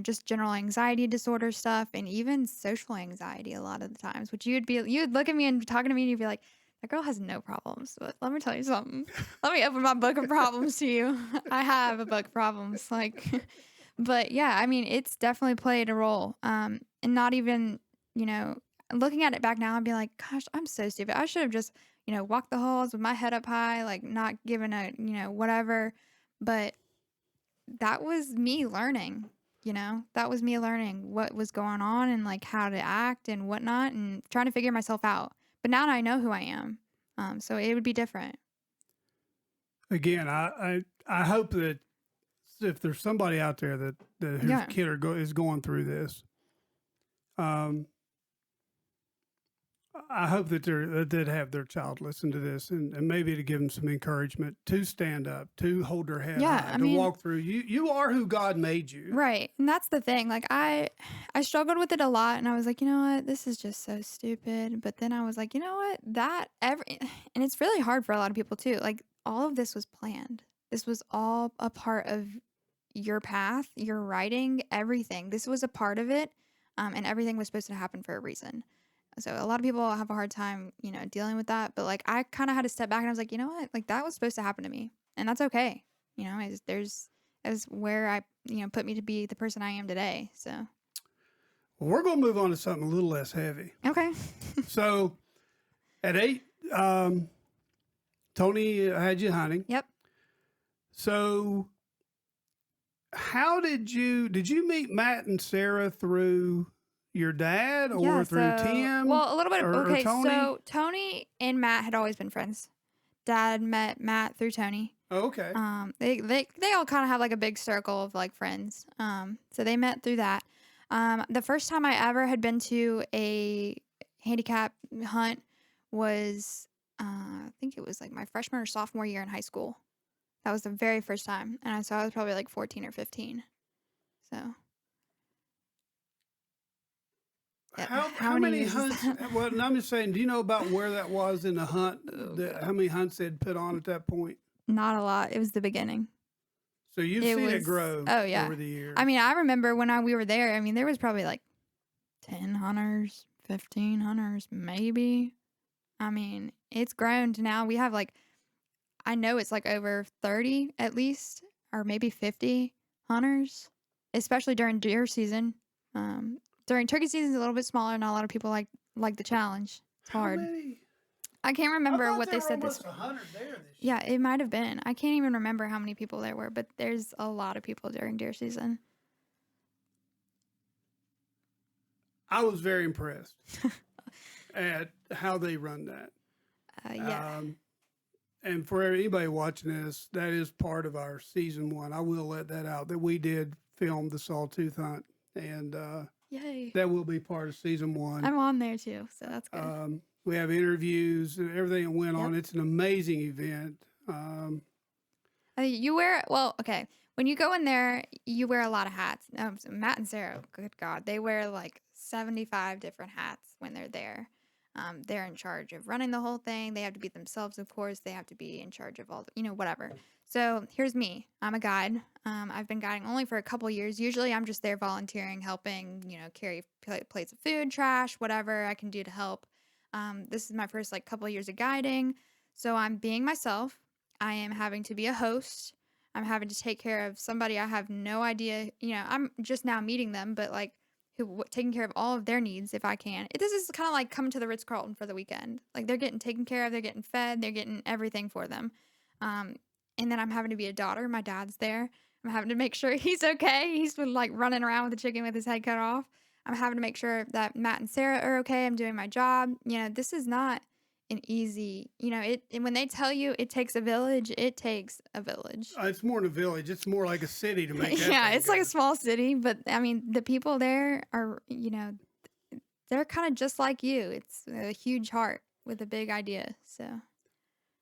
just general anxiety disorder stuff, and even social anxiety a lot of the times, which you'd look at me and talking to me and you'd be like, that girl has no problems. But let me tell you something. Let me open my book of problems to you. I have a book of problems. Like, but yeah, I mean, it's definitely played a role. And not even, looking at it back now, I'd be like, gosh, I'm so stupid. I should have just, walked the halls with my head up high, like not given a, whatever. But that was me learning, that was me learning what was going on and like how to act and whatnot and trying to figure myself out. But now I know who I am. So it would be different. Again, I hope that if there's somebody out there that whose Yeah. kid is going through this, I hope that they'd have their child listen to this and maybe to give them some encouragement to stand up, to hold their head Yeah, high, I to mean- walk through. You are who God made you. Right. And that's the thing. Like I struggled with it a lot and I was like, you know what? This is just so stupid. But then I was like, you know what? And it's really hard for a lot of people too. Like all of this was planned. This was all a part of your path, your writing, everything. This was a part of it. And everything was supposed to happen for a reason. So a lot of people have a hard time, dealing with that. But like I kind of had to step back and I was like, you know what? Like that was supposed to happen to me. And that's okay. Is where I, put me to be the person I am today. So, Well, we're going to move on to something a little less heavy. okay. So, at 8, Tony had you hunting. Yep. So, how did you meet Matt and Sarah through your dad or through Tim? Well, a little bit. or Okay. Tony? So Tony and Matt had always been friends. Dad met Matt through Tony. Oh, okay. They all kind of have like a big circle of like friends. So they met through that. The first time I ever had been to a handicap hunt was, I think it was like my freshman or sophomore year in high school. That was the very first time. And so I was probably like 14 or 15. So. How many years is hunts? that? Well, and I'm just saying, do you know about where that was in the hunt? Oh, How many hunts they'd put on at that point? Not a lot. It was the beginning. So you've It seen it was grow oh, yeah. over the years. I mean, I remember when we were there, I mean, there was probably, like, 10 hunters, 15 hunters, maybe. I mean, it's grown to now we have, like I know it's, like, over 30 at least, or maybe 50 hunters, especially during deer season. During turkey season, it's a little bit smaller, not a lot of people like the challenge. It's How hard. many? I can't I remember thought what there they were said this. almost 100 there this Yeah, year. it might have been. I can't even remember how many people there were, but there's a lot of people during deer season. I was very impressed at how they run that. Yeah. And for anybody watching this, that is part of our season 1. I will let that out that we did film the sawtooth hunt, and Yay. that will be part of season 1. I'm on there too, so that's good. We have interviews and everything that went on. Yep. It's an amazing event. You wear okay. When you go in there, you wear a lot of hats. So Matt and Sarah, good God, they wear like 75 different hats when they're there. They're in charge of running the whole thing. They have to be themselves, of course. They have to be in charge of all, whatever. So here's me. I'm a guide. I've been guiding only for a couple years. Usually I'm just there volunteering, helping, carry plates of food, trash, whatever I can do to help. This is my first couple of years of guiding. So I'm being myself. I am having to be a host. I'm having to take care of somebody I have no idea. I'm just now meeting them, but taking care of all of their needs if I can. This is kind of like coming to the Ritz-Carlton for the weekend. Like they're getting taken care of, they're getting fed, they're getting everything for them. And then I'm having to be a daughter. My dad's there. I'm having to make sure he's okay. He's been running around with a chicken with his head cut off. I'm having to make sure that Matt and Sarah are okay. I'm doing my job. This is not an easy, when they tell you it takes a village, it takes a village. It's more than a village. It's more like a city to make that Yeah, thing it's go. like a small city, but I mean, the people there are, they're kind of just like you. It's a huge heart with a big idea. So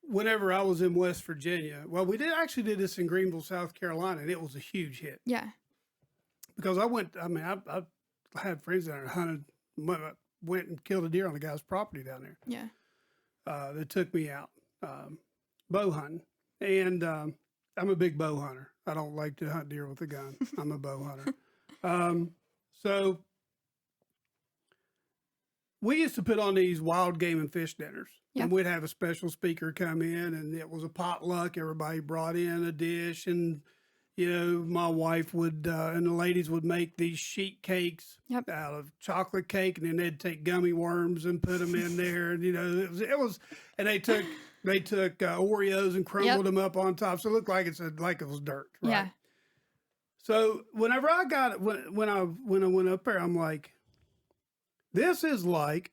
Whenever I was in West Virginia, well, we did this in Greenville, South Carolina, and it was a huge hit. yeah, Because I had friends that hunted, went and killed a deer on a guy's property down there. yeah. That took me out bow hunting, and I'm a big bow hunter. I don't like to hunt deer with a gun. I'm a bow hunter. So we used to put on these wild game and fish dinners, Yep. and we'd have a special speaker come in, and it was a potluck. Everybody brought in a dish, and my wife would and the ladies would make these sheet cakes Yep. out of chocolate cake, and then they'd take gummy worms and put them in there, and it was, and they took Oreos and crumbled them up on top, so it looked like it was dirt, right? Yeah. So whenever I got it, when I went up there, I'm like, this is like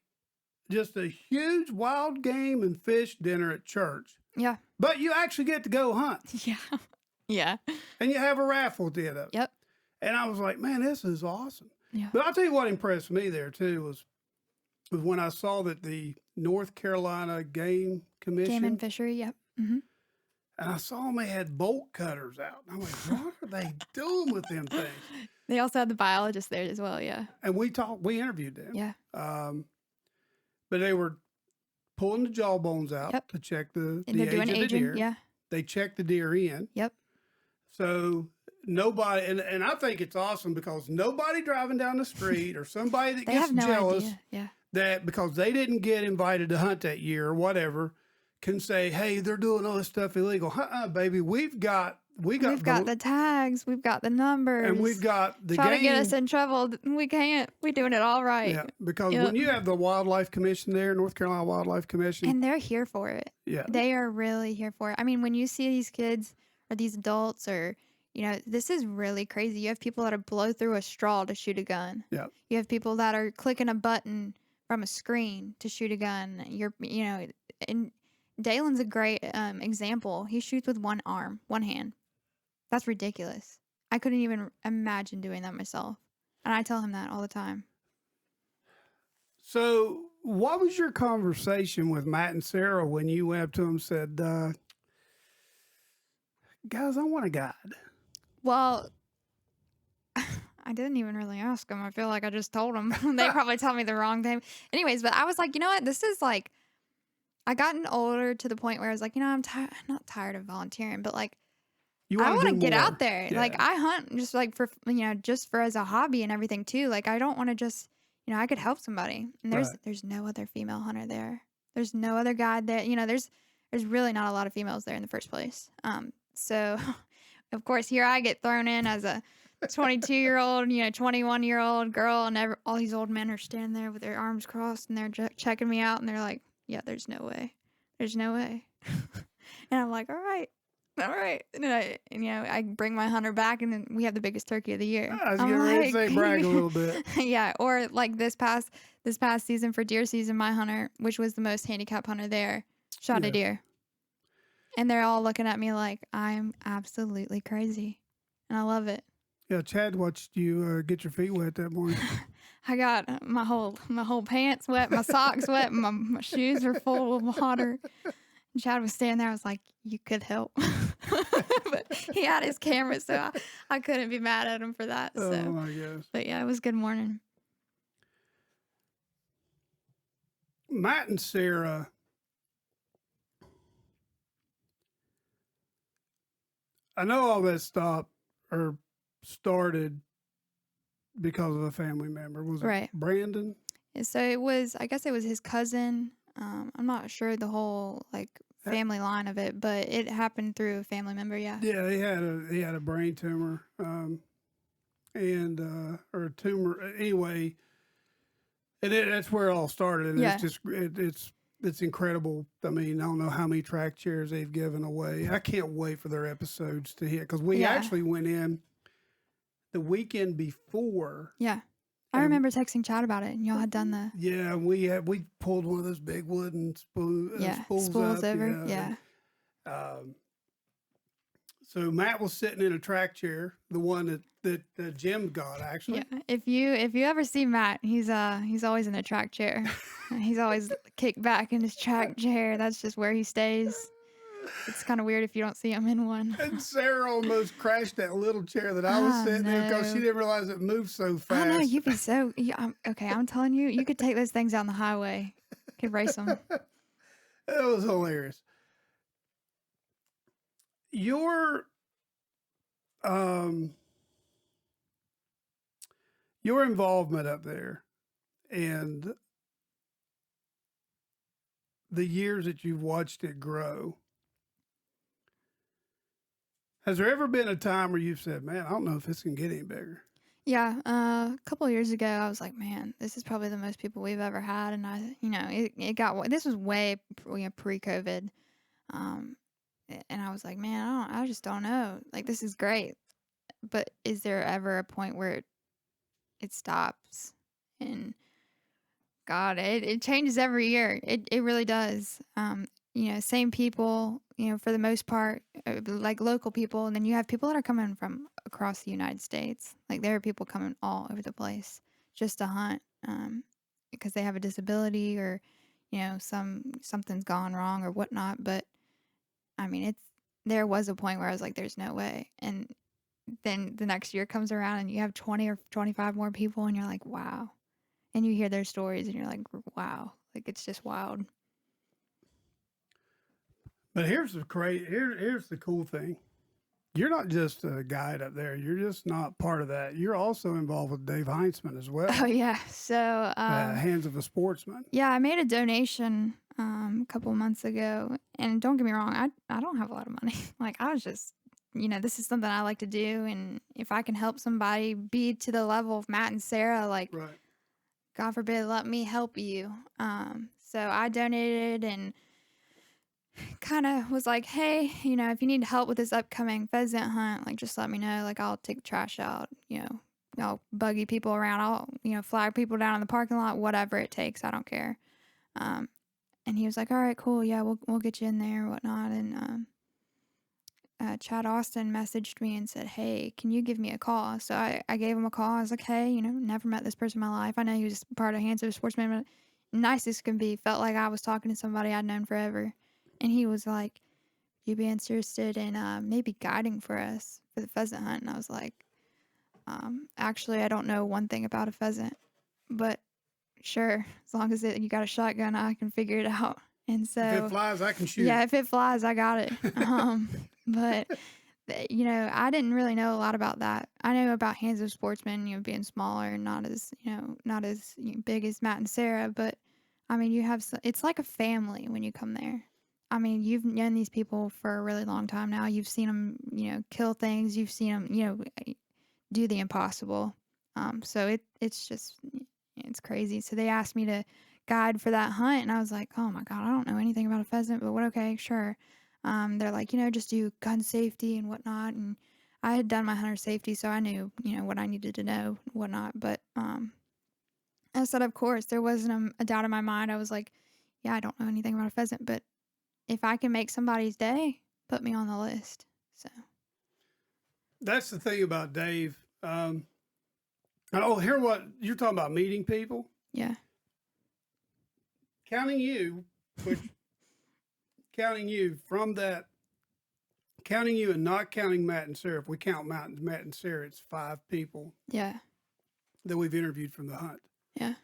just a huge wild game and fish dinner at church, Yeah. but you actually get to go hunt, Yeah. Yeah. and you have a raffle at the end of it. Yep. And I was like, man, this is awesome. Yeah. But I'll tell you what impressed me there too was when I saw that the North Carolina Game Commission, Game and fishery. Yep. Mm-hmm. and I saw them, they had bolt cutters out. And I'm like, what are they doing with them things? They also had the biologist there as well. Yeah. And we interviewed them. Yeah. But they were pulling the jawbones out Yep. to check the And they're age doing of the aging. deer. Yeah. They checked the deer in. Yep. So nobody, and I think it's awesome because nobody driving down the street or somebody that They gets have no jealous idea. Yeah. that because they didn't get invited to hunt that year or whatever can say, hey, they're doing all this stuff illegal. Baby, we've got the tags. We've got the numbers. and we've got the Try game. to get us in trouble. We can't. We're doing it all right. Yeah, because Yep. when you have the Wildlife Commission there, North Carolina Wildlife Commission, And they're here for it. yeah, They are really here for it. I mean, when you see these kids or these adults or, this is really crazy. You have people that are blow through a straw to shoot a gun. yeah. You have people that are clicking a button from a screen to shoot a gun. And Dalen's a great example. He shoots with one arm, one hand. That's ridiculous. I couldn't even imagine doing that myself. And I tell him that all the time. So, what was your conversation with Matt and Sarah when you went up to them and said, guys, I want a guide? Well, I didn't even really ask them. I feel like I just told them. They probably told me the wrong thing. Anyways, but I was like, you know what? This is I gotten older to the point where I was like, I'm not tired of volunteering, but You I want want to to do get out more. there. Like Yeah. I hunt just like for just for as a hobby and everything too. Like I don't want to just I could help somebody. And Right. there's no other female hunter there. There's no other guide there. There's really not a lot of females there in the first place. So of course here I get thrown in as a 22-year-old, 21-year-old girl, and all these old men are standing there with their arms crossed and they're checking me out and they're like, "Yeah, there's no way. There's no way." And I'm like, "All right. All right." And I bring my hunter back and then we have the biggest turkey of the year. I was I'm getting ready to like, say brag a little bit. yeah, or like this past season for deer season, my hunter, which was the most handicap hunter there, shot a Yes. deer. And they're all looking at me like I'm absolutely crazy. And I love it. Yeah, Chad watched you get your feet wet that morning. I got my whole pants wet, my socks wet, my shoes were full of water. And Chad was standing there. I was like, "You could help," but he had his camera, so I couldn't be mad at him for that. Oh So, my gosh. but yeah, it was a good morning. Matt and Sarah, I know all that started because of a family member. Was Right. it Brandon? And so I guess it was his cousin. I'm not sure the whole family line of it, but it happened through a family member. Yeah. Yeah, he had a brain tumor, or a tumor. Anyway, and that's where it all started. And Yeah. it's just it's incredible. I mean, I don't know how many track chairs they've given away. I can't wait for their episodes to hit because we Yeah. actually went in the weekend before. Yeah. I remember texting Chad about it, and y'all had done the Yeah, we pulled one of those big wooden spools spools up, over. Yeah. So Matt was sitting in a track chair, the one that Jim got actually. Yeah. If you ever see Matt, he's always in a track chair. He's always kicked back in his track chair. That's just where he stays. It's kind of weird if you don't see him in one. And Sarah almost crashed that little chair that I was Oh, sitting in because no. she didn't realize it moved so I know fast. you'd be so. I'm telling you, you could take those things down the highway. You could race them. It was hilarious. Your involvement up there and the years that you've watched it grow. Has there ever been a time where you've said, "Man, I don't know if this can get any bigger"? Yeah, a couple of years ago, I was like, man, this is probably the most people we've ever had, and it got. This was way pre-COVID, and I was like, man, I just don't know. Like, this is great, but is there ever a point where it stops? And God, it changes every year. It really does. Same people, for the most part, like local people, and then you have people that are coming from across the United States. Like there are people coming all over the place just to hunt, because they have a disability or, something's gone wrong or whatnot. But I mean, there was a point where I was like, there's no way. And then the next year comes around and you have 20 or 25 more people and you're like, wow. And you hear their stories and you're like, wow, like it's just wild. But here's the cool thing. You're not just a guide up there. You're just not part of that. You're also involved with Dave Heinzman as well. Oh yeah. So, Hands of a Sportsman. yeah, I made a donation, a couple months ago, and don't get me wrong, I don't have a lot of money. Like I was just, this is something I like to do. And if I can help somebody be to the level of Matt and Sarah, like, Right. God forbid, let me help you. So I donated and kind of was like, hey, if you need help with this upcoming pheasant hunt, like just let me know. Like I'll take the trash out, I'll buggy people around. I'll, flag people down in the parking lot, whatever it takes. I don't care. And he was like, all right, cool. Yeah, we'll get you in there and whatnot. And Chad Austin messaged me and said, hey, can you give me a call? So I gave him a call. I was like, hey, never met this person in my life. I know he was part of Hands of a Sportsman, but nice as can be. Felt like I was talking to somebody I'd known forever. And he was like, you'd be interested in maybe guiding for us for the pheasant hunt? And I was like, actually, I don't know one thing about a pheasant, but sure, as long as you got a shotgun, I can figure it out. And so If it flies, I can shoot. yeah, if it flies, I got it. But I didn't really know a lot about that. I know about Hands of Sportsman, being smaller and not as big as Matt and Sarah, but I mean, it's like a family when you come there. I mean, you've known these people for a really long time now. You've seen them, kill things. You've seen them, do the impossible. So it's just it's crazy. So they asked me to guide for that hunt, and I was like, oh my god, I don't know anything about a pheasant, but what? Okay, sure. They're like, just do gun safety and whatnot, and I had done my hunter safety, so I knew, what I needed to know and whatnot. But I said, of course, there wasn't a doubt in my mind. I was like, yeah, I don't know anything about a pheasant, but if I can make somebody's day, put me on the list. So That's the thing about Dave. Hear what you're talking about, meeting people. yeah, Counting you, which counting you from that, counting you and not counting Matt and Sarah. If we count Matt and Sarah, it's 5 people yeah, that we've interviewed from the hunt. yeah,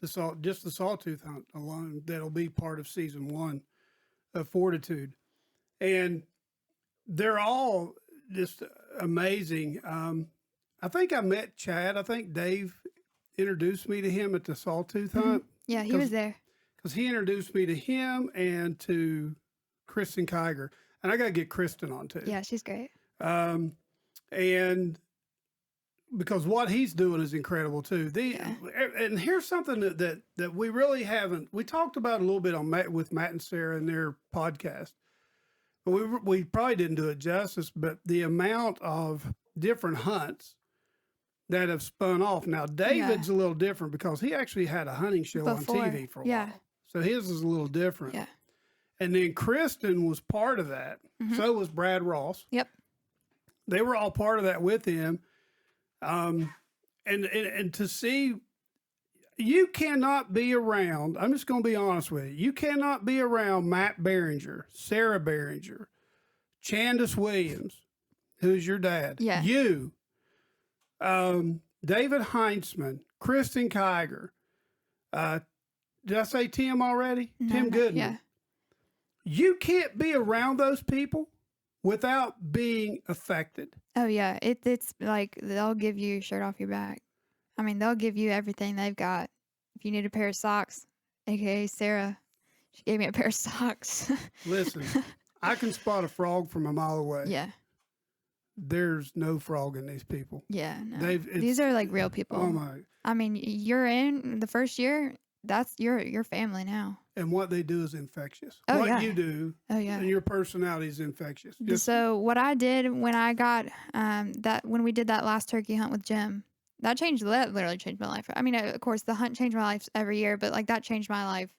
Just the sawtooth hunt alone, that'll be part of season 1 of Fortitude, and they're all just amazing. I think I met Chad. I think Dave introduced me to him at the sawtooth hunt. yeah. He was there. Because he introduced me to him and to Kristen Kiger. And I got to get Kristen on too. Yeah, she's great. And because what he's doing is incredible too. And here's something that we really haven't, we talked about a little bit with Matt and Sarah in their podcast. But we probably didn't do it justice, but the amount of different hunts that have spun off. Now, David's a little different because he actually had a hunting show on TV for a while. So his is a little different. Yeah. And then Kristen was part of that. Mm-hmm. So was Brad Ross. Yep. They were all part of that with him. And to see, you cannot be around, I'm just going to be honest with you. You cannot be around Matt Behringer, Sarah Behringer, Candace Williams, who's your dad. Yeah. You, David Heinzman, Kristen Kiger. Did I say Tim already? No, Tim Goodman. Yeah. You can't be around those people without being affected. Oh yeah. It's like they'll give you your shirt off your back. I mean, they'll give you everything they've got. If you need a pair of socks, aka Sarah, she gave me a pair of socks. Listen, I can spot a frog from a mile away. Yeah. There's no frog in these people. Yeah. No. These These are like real people. Oh my! I mean, you're in the first year. That's your family now. And what they do is infectious. Oh, what yeah. you do, and your personality is infectious. So what I did when I got when we did that last turkey hunt with Jim, that literally changed my life. I mean, of course, the hunt changed my life every year, but like that changed my life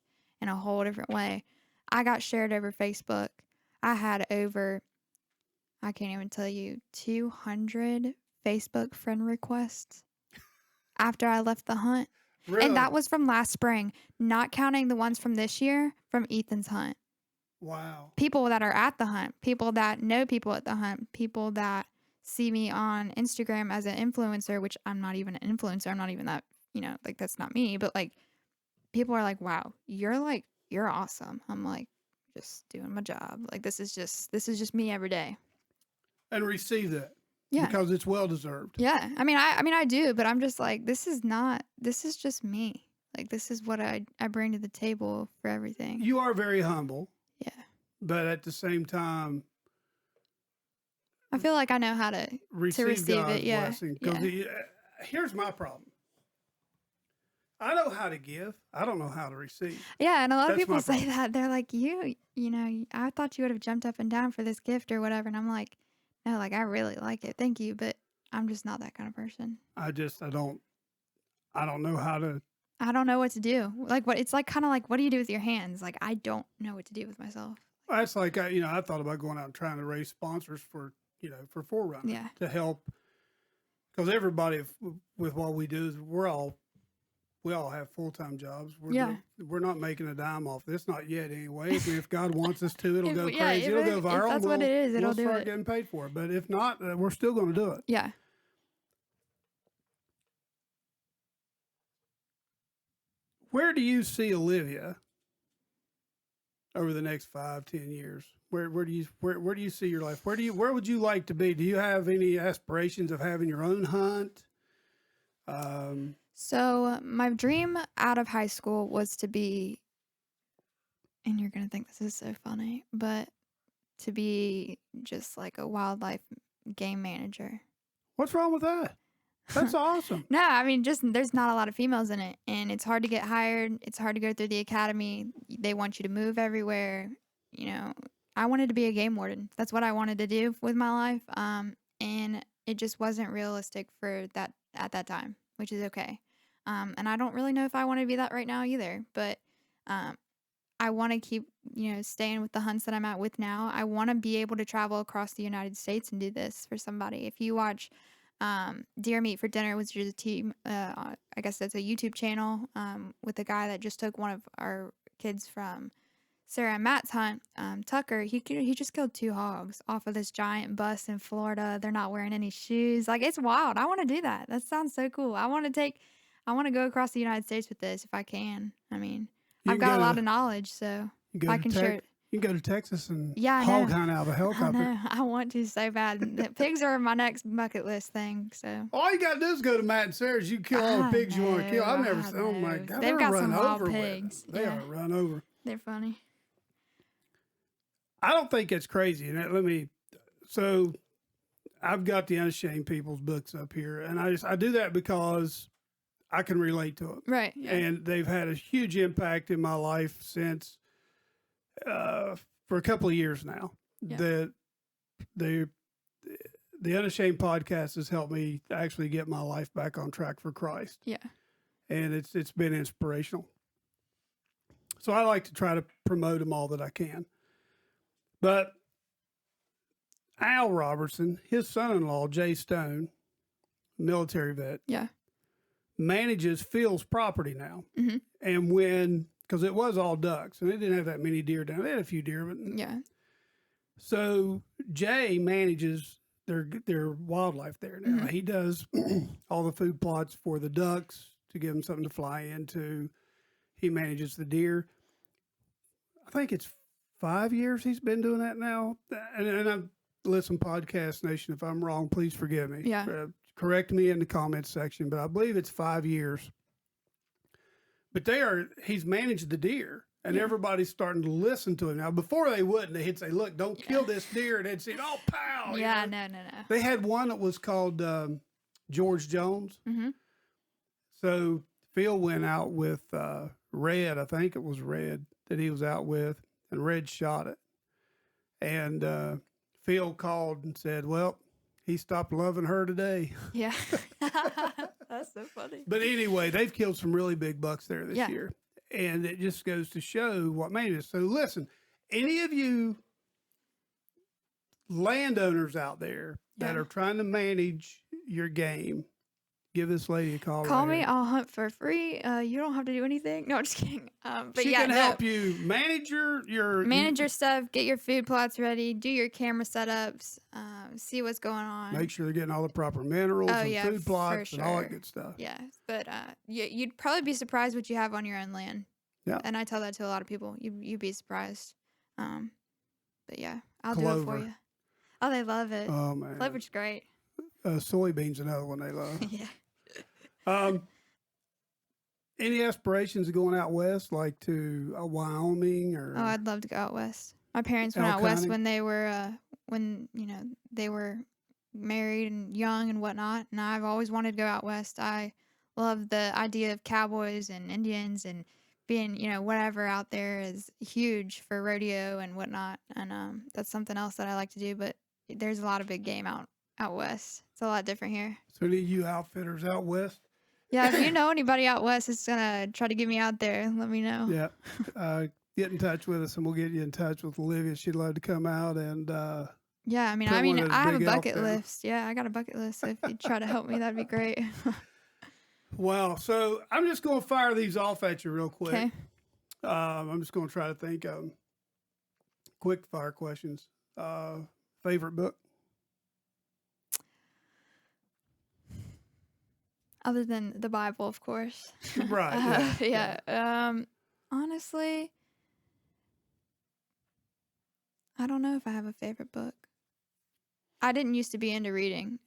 in a whole different way. I got shared over Facebook. I had over, I can't even tell you, 200 Facebook friend requests after I left the hunt. Really? And that was from last spring, not counting the ones from this year from Ethan's hunt. Wow. People that are at the hunt, people that know people at the hunt, people that see me on Instagram as an influencer, which I'm not even an influencer. I'm not even that, like that's not me. But like people are like, wow, you're awesome. I'm like, just doing my job. Like this is just me every day. And receive that. Yeah. Because it's well deserved. Yeah. I mean I do, but I'm just like, this is just me. Like this is what I bring to the table for everything. You are very humble. Yeah. But at the same time, I feel like I know how to receive God's it. Yeah. blessing. Yeah. Here's my problem. I know how to give. I don't know how to receive. Yeah, and a lot of That's people my say problem. that. They're like, I thought you would have jumped up and down for this gift or whatever. And I'm like, no, like, I really like it. Thank you. But I'm just not that kind of person. I don't know how to. I don't know what to do. Like, it's like kind of like, what do you do with your hands? Like, I don't know what to do with myself. That's like, I thought about going out and trying to raise sponsors for Forerunner. Yeah. To help. Because everybody with what we do is we all have full-time jobs. We're not making a dime off this, not yet anyway. If God wants us to, it'll go crazy. It'll go viral. If that's what it is, it'll do start it. getting paid for it. But if not, we're still going to do it. Yeah. Where do you see Olivia over the next 5-10 years? Where do you see your life? Where would you like to be? Do you have any aspirations of having your own hunt? So my dream out of high school was to be, and you're gonna think this is so funny, but to be just like a wildlife game manager. What's wrong with that? That's awesome. No, I mean, just there's not a lot of females in it, and it's hard to get hired. It's hard to go through the academy. They want you to move everywhere. You know, I wanted to be a game warden. That's what I wanted to do with my life. And it just wasn't realistic for that at that time, which is okay. And I don't really know if I want to be that right now either. But I want to keep, staying with the hunts that I'm at with now. I want to be able to travel across the United States and do this for somebody. If you watch Deer Meat for Dinner, which is a team, I guess that's a YouTube channel with a guy that just took one of our kids from Sarah and Matt's hunt, Tucker. He just killed 2 hogs off of this giant bus in Florida. They're not wearing any shoes. Like, it's wild. I want to do that. That sounds so cool. I want to go across the United States with this if I can. I mean, I've got a lot of knowledge, so if I can share it. You can go to Texas and Yeah, I hog know. hunt out of a I helicopter. know. I want to so bad. The pigs are my next bucket list thing. So All you got to do is go to Matt and Sarah's. You kill all the I pigs you want to kill. I've never know, seen. Oh my know. God, They've they're got run some wild over with. pigs. They Yeah. are run over. They're funny. I don't think it's crazy. And so I've got the Unashamed People's books up here, and I do that because I can relate to it. Right. Yeah. And they've had a huge impact in my life since for a couple of years now. Yeah. The Unashamed podcast has helped me actually get my life back on track for Christ. Yeah. And it's been inspirational. So I like to try to promote them all that I can. But Al Robertson, his son-in-law, Jay Stone, military vet, Yeah. manages Phil's property now. Mm-hmm. And because it was all ducks, and they didn't have that many deer down. They had a few deer, but Yeah. so Jay manages their wildlife there now. Mhm. He does all the food plots for the ducks to give them something to fly into. He manages the deer. I think it's 5 years he's been doing that now. And I've listened Podcast Nation. If I'm wrong, please forgive me. Yeah. Correct me in the comments section, but I believe it's 5 years. But he's managed the deer, and Yeah. everybody's starting to listen to him now. Before they wouldn't, they'd say, "Look, don't kill this deer," and they'd say, "Oh, pow!" Yeah. You know? No. They had one that was called George Jones. Mm-hmm. So Phil went out with Red. I think it was Red that he was out with, and Red shot it. And Phil called and said, "Well, he stopped loving her today." Yeah. That's so funny. But anyway, they've killed some really big bucks there this Yeah. year. And it just goes to show what made it. So listen, any of you landowners out there that Yeah. are trying to manage your game, give this lady a call. Call right me. here. I'll hunt for free. You don't have to do anything. No, I'm just kidding. But She yeah, can no. help you manage your Manage your stuff. Get your food plots ready. Do your camera setups. See what's going on. Make sure they're getting all the proper minerals Oh, and yeah, food plots for and all that sure. good stuff. Yeah, but you'd probably be surprised what you have on your own land. Yeah. And I tell that to a lot of people. You'd be surprised. But yeah, I'll do it for Clover. you. Oh, they love it. Oh man, Clover's great. soybeans another one they love. Yeah. Any aspirations of going out west, like to Wyoming or? Oh, I'd love to go out west. My parents went Elk out west hunting? when they were they were married and young and whatnot. And I've always wanted to go out west. I love the idea of cowboys and Indians and being, whatever out there is huge for rodeo and whatnot. And that's something else that I like to do. But there's a lot of big game out west. It's a lot different here. So any of you outfitters out west? Yeah, if you know anybody out west that's gonna try to get me out there, let me know. Yeah. Get in touch with us and we'll get you in touch with Olivia. She'd love to come out and Yeah, I Put one mean, of those I have a big bucket outfitters. list. Yeah, I got a bucket list. So if you try to help me, that'd be great. wow. So I'm just going to fire these off at you real quick. Okay. I'm just going to try to think of 'em. Quick fire questions. Favorite book? Other than the Bible, of course. Right. Yeah. Honestly, I don't know if I have a favorite book. I didn't used to be into reading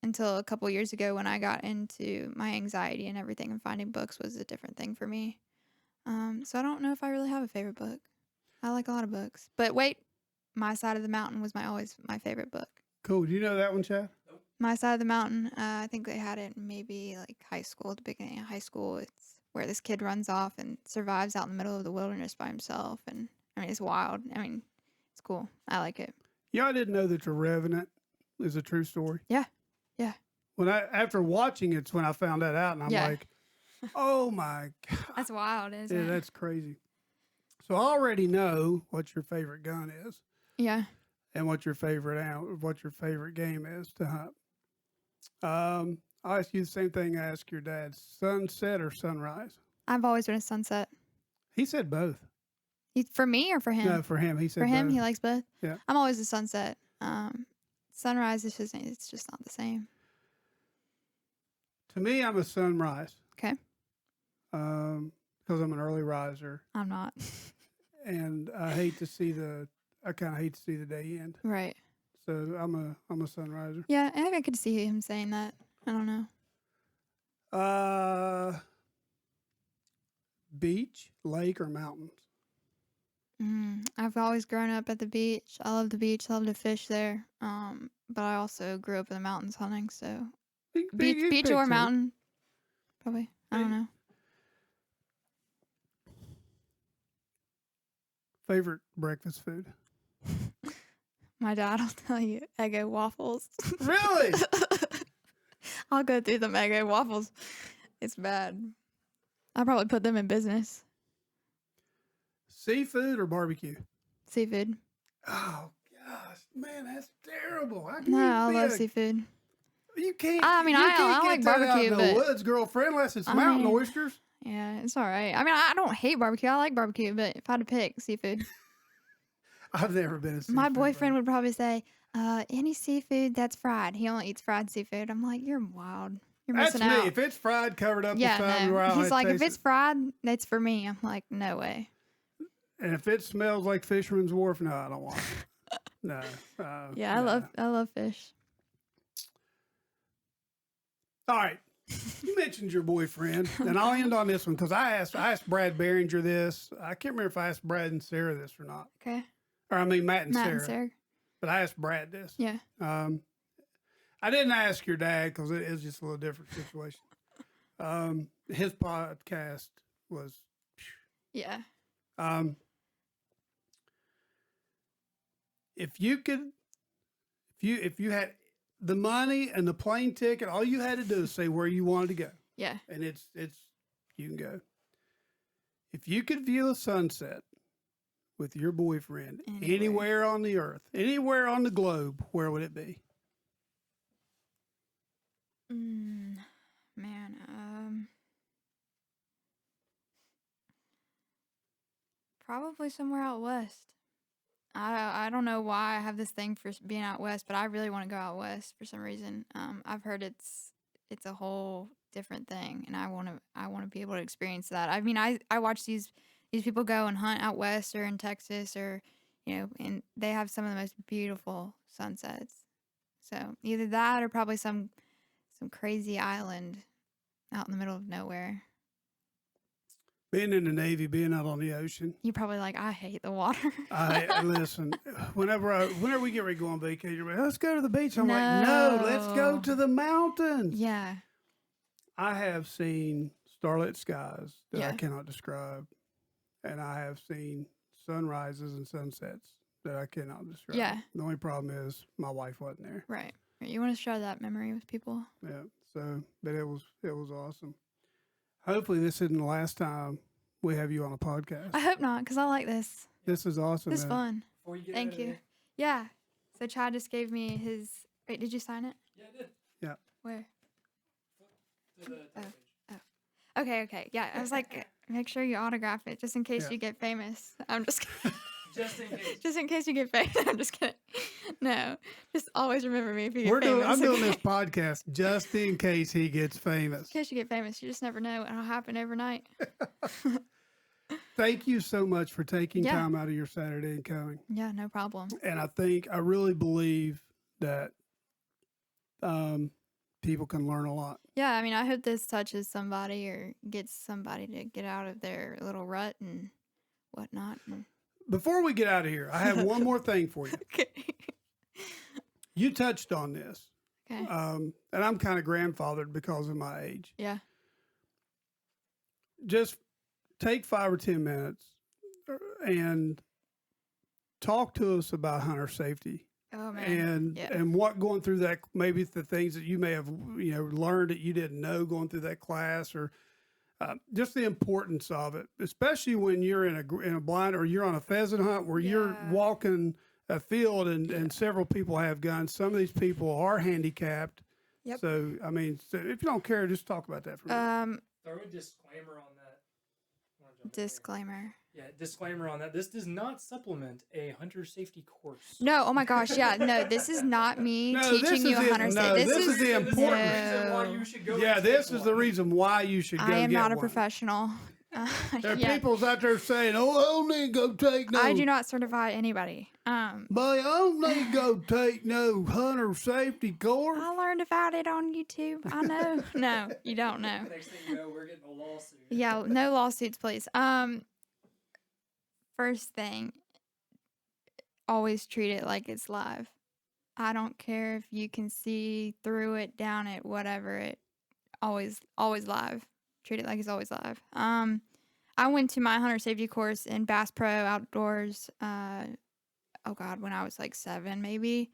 until a couple years ago when I got into my anxiety and everything, and finding books was a different thing for me. So I don't know if I really have a favorite book. I like a lot of books. But wait, My Side of the Mountain was always my favorite book. Cool. Do you know that one, Chad? My Side of the Mountain, I think they had it maybe like high school, at the beginning of high school. It's where this kid runs off and survives out in the middle of the wilderness by himself. And I mean, it's wild. I mean, it's cool. I like it. Yeah, I didn't know that The Revenant is a true story. Yeah. Yeah. After watching it's when I found that out, and I'm Yeah. like, oh my God. That's wild, isn't Yeah, it? that's crazy. So I already know what your favorite gun is Yeah. and what your favorite game is to hunt. I'll ask you the same thing I asked your dad: sunset or sunrise? I've always been a sunset. He said both. For me or for him? No, for him. He said For him, both. he likes both. Yeah. I'm always a sunset. Sunrise is it's just not the same. To me, I'm a sunrise. Okay. Because I'm an early riser, I'm not. and I kind of hate to see the day end. Right. So I'm a sunriser. Yeah, I could see him saying that. I don't know. Beach, lake, or mountains? I've always grown up at the beach. I love the beach. I love to fish there. But I also grew up in the mountains hunting, so You beach pick or two. mountain, probably. I don't know. Favorite breakfast food? My dad will tell you Eggo waffles. Really? I'll go through them Eggo waffles. It's bad. I'll probably put them in business. Seafood or barbecue? Seafood. Oh gosh, man, that's terrible. How can No, you I be love seafood. You can't. I mean, you I can't like get that out barbecue, in the but- woods, girlfriend, unless it's I mountain mean- oysters. Yeah, it's all right. I mean, I don't hate barbecue. I like barbecue, but if I had to pick seafood, I've never been a seafood. my boyfriend fan. would probably say, any seafood that's fried. He only eats fried seafood. I'm like, you're wild. You're That's missing me. out. If it's fried, covered up Yeah, with foam, no. He's like, if it's it. fried, that's for me. I'm like, no way. And if it smells like Fisherman's Wharf, no, I don't want it. No. Yeah, no. I love fish. All right. You mentioned your boyfriend, and I'll end on this one because I asked Brad Behringer this. I can't remember if I asked Brad and Sarah this or not. Okay. Or I mean Matt and Matt Sarah. and Sarah. But I asked Brad this. Yeah. I didn't ask your dad because it is just a little different situation. His podcast was. Yeah. If you had the money and the plane ticket, all you had to do is say where you wanted to go, Yeah. and it's you can go. If you could view a sunset with your boyfriend anywhere on the earth, anywhere on the globe, where would it be? Man, probably somewhere out west. I don't know why I have this thing for being out west, but I really want to go out west for some reason. I've heard it's a whole different thing, and I want to be able to experience that. I mean, I watch these people go and hunt out west or in Texas or and they have some of the most beautiful sunsets. So either that or probably some crazy island out in the middle of nowhere. Being in the Navy, being out on the ocean. You probably like, I hate the water. Listen, whenever we get ready to go on vacation, we're like, let's go to the beach. I'm like, no, let's go to the mountains. Yeah. I have seen starlit skies that I Yeah. cannot describe, and I have seen sunrises and sunsets that I cannot describe. Yeah. The only problem is my wife wasn't there. Right. You want to share that memory with people. Yeah. So, but it was awesome. Hopefully, this isn't the last time we have you on a podcast. I hope not, because I like this. This is awesome. This is man. fun. Before you get Thank out of you. there- Yeah. So Chad just gave me his. Wait, did you sign it? Yeah, I did. Where? To the title page. Okay. Yeah. I was like, make sure you autograph it just in case Yeah. you get famous. I'm just kidding. Just in case. Just in case you get famous. I'm just kidding. No. Just always remember me if you get famous. I'm doing okay? this podcast just in case he gets famous. In case you get famous, you just never know. It'll happen overnight. thank you so much for taking Yeah. time out of your Saturday and coming. Yeah, no problem. And I really believe that people can learn a lot. Yeah, I mean, I hope this touches somebody or gets somebody to get out of their little rut and whatnot. And... Before we get out of here, I have one more thing for you. Okay. You touched on this, Okay. and I'm kind of grandfathered because of my age. Yeah. Just take 5 or 10 minutes and talk to us about hunter safety. Oh man. And Yeah. and what going through that, maybe the things that you may have learned that you didn't know going through that class, or just the importance of it, especially when you're in a blind or you're on a pheasant hunt where you're Yeah. walking a field and several people have guns. Some of these people are handicapped. Yep. So I mean, if you don't care, just talk about that for a minute. Throw a disclaimer on that. Wanna jump in there? Disclaimer. Yeah, disclaimer on that. This does not supplement a hunter safety course. No, oh my gosh, yeah, no, this is not me No, teaching this you is it. hunter No, safety. this is the This is important- reason why you should go. Yeah, and this take is the one. reason why you should go. I am get not a one. professional. There are Yeah, people's out there saying, "Oh, I don't need to go take no." I do not certify anybody. Boy, I don't need to go take no hunter safety course. I learned about it on YouTube. I know. No, you don't know. Next thing you know, we're getting a lawsuit. Yeah, no lawsuits, please. First thing, always treat it like it's live. I don't care if you can see through it, down it, whatever it. Always live. Treat it like it's always live. I went to my hunter safety course in Bass Pro Outdoors. Oh God, when I was like 7, maybe.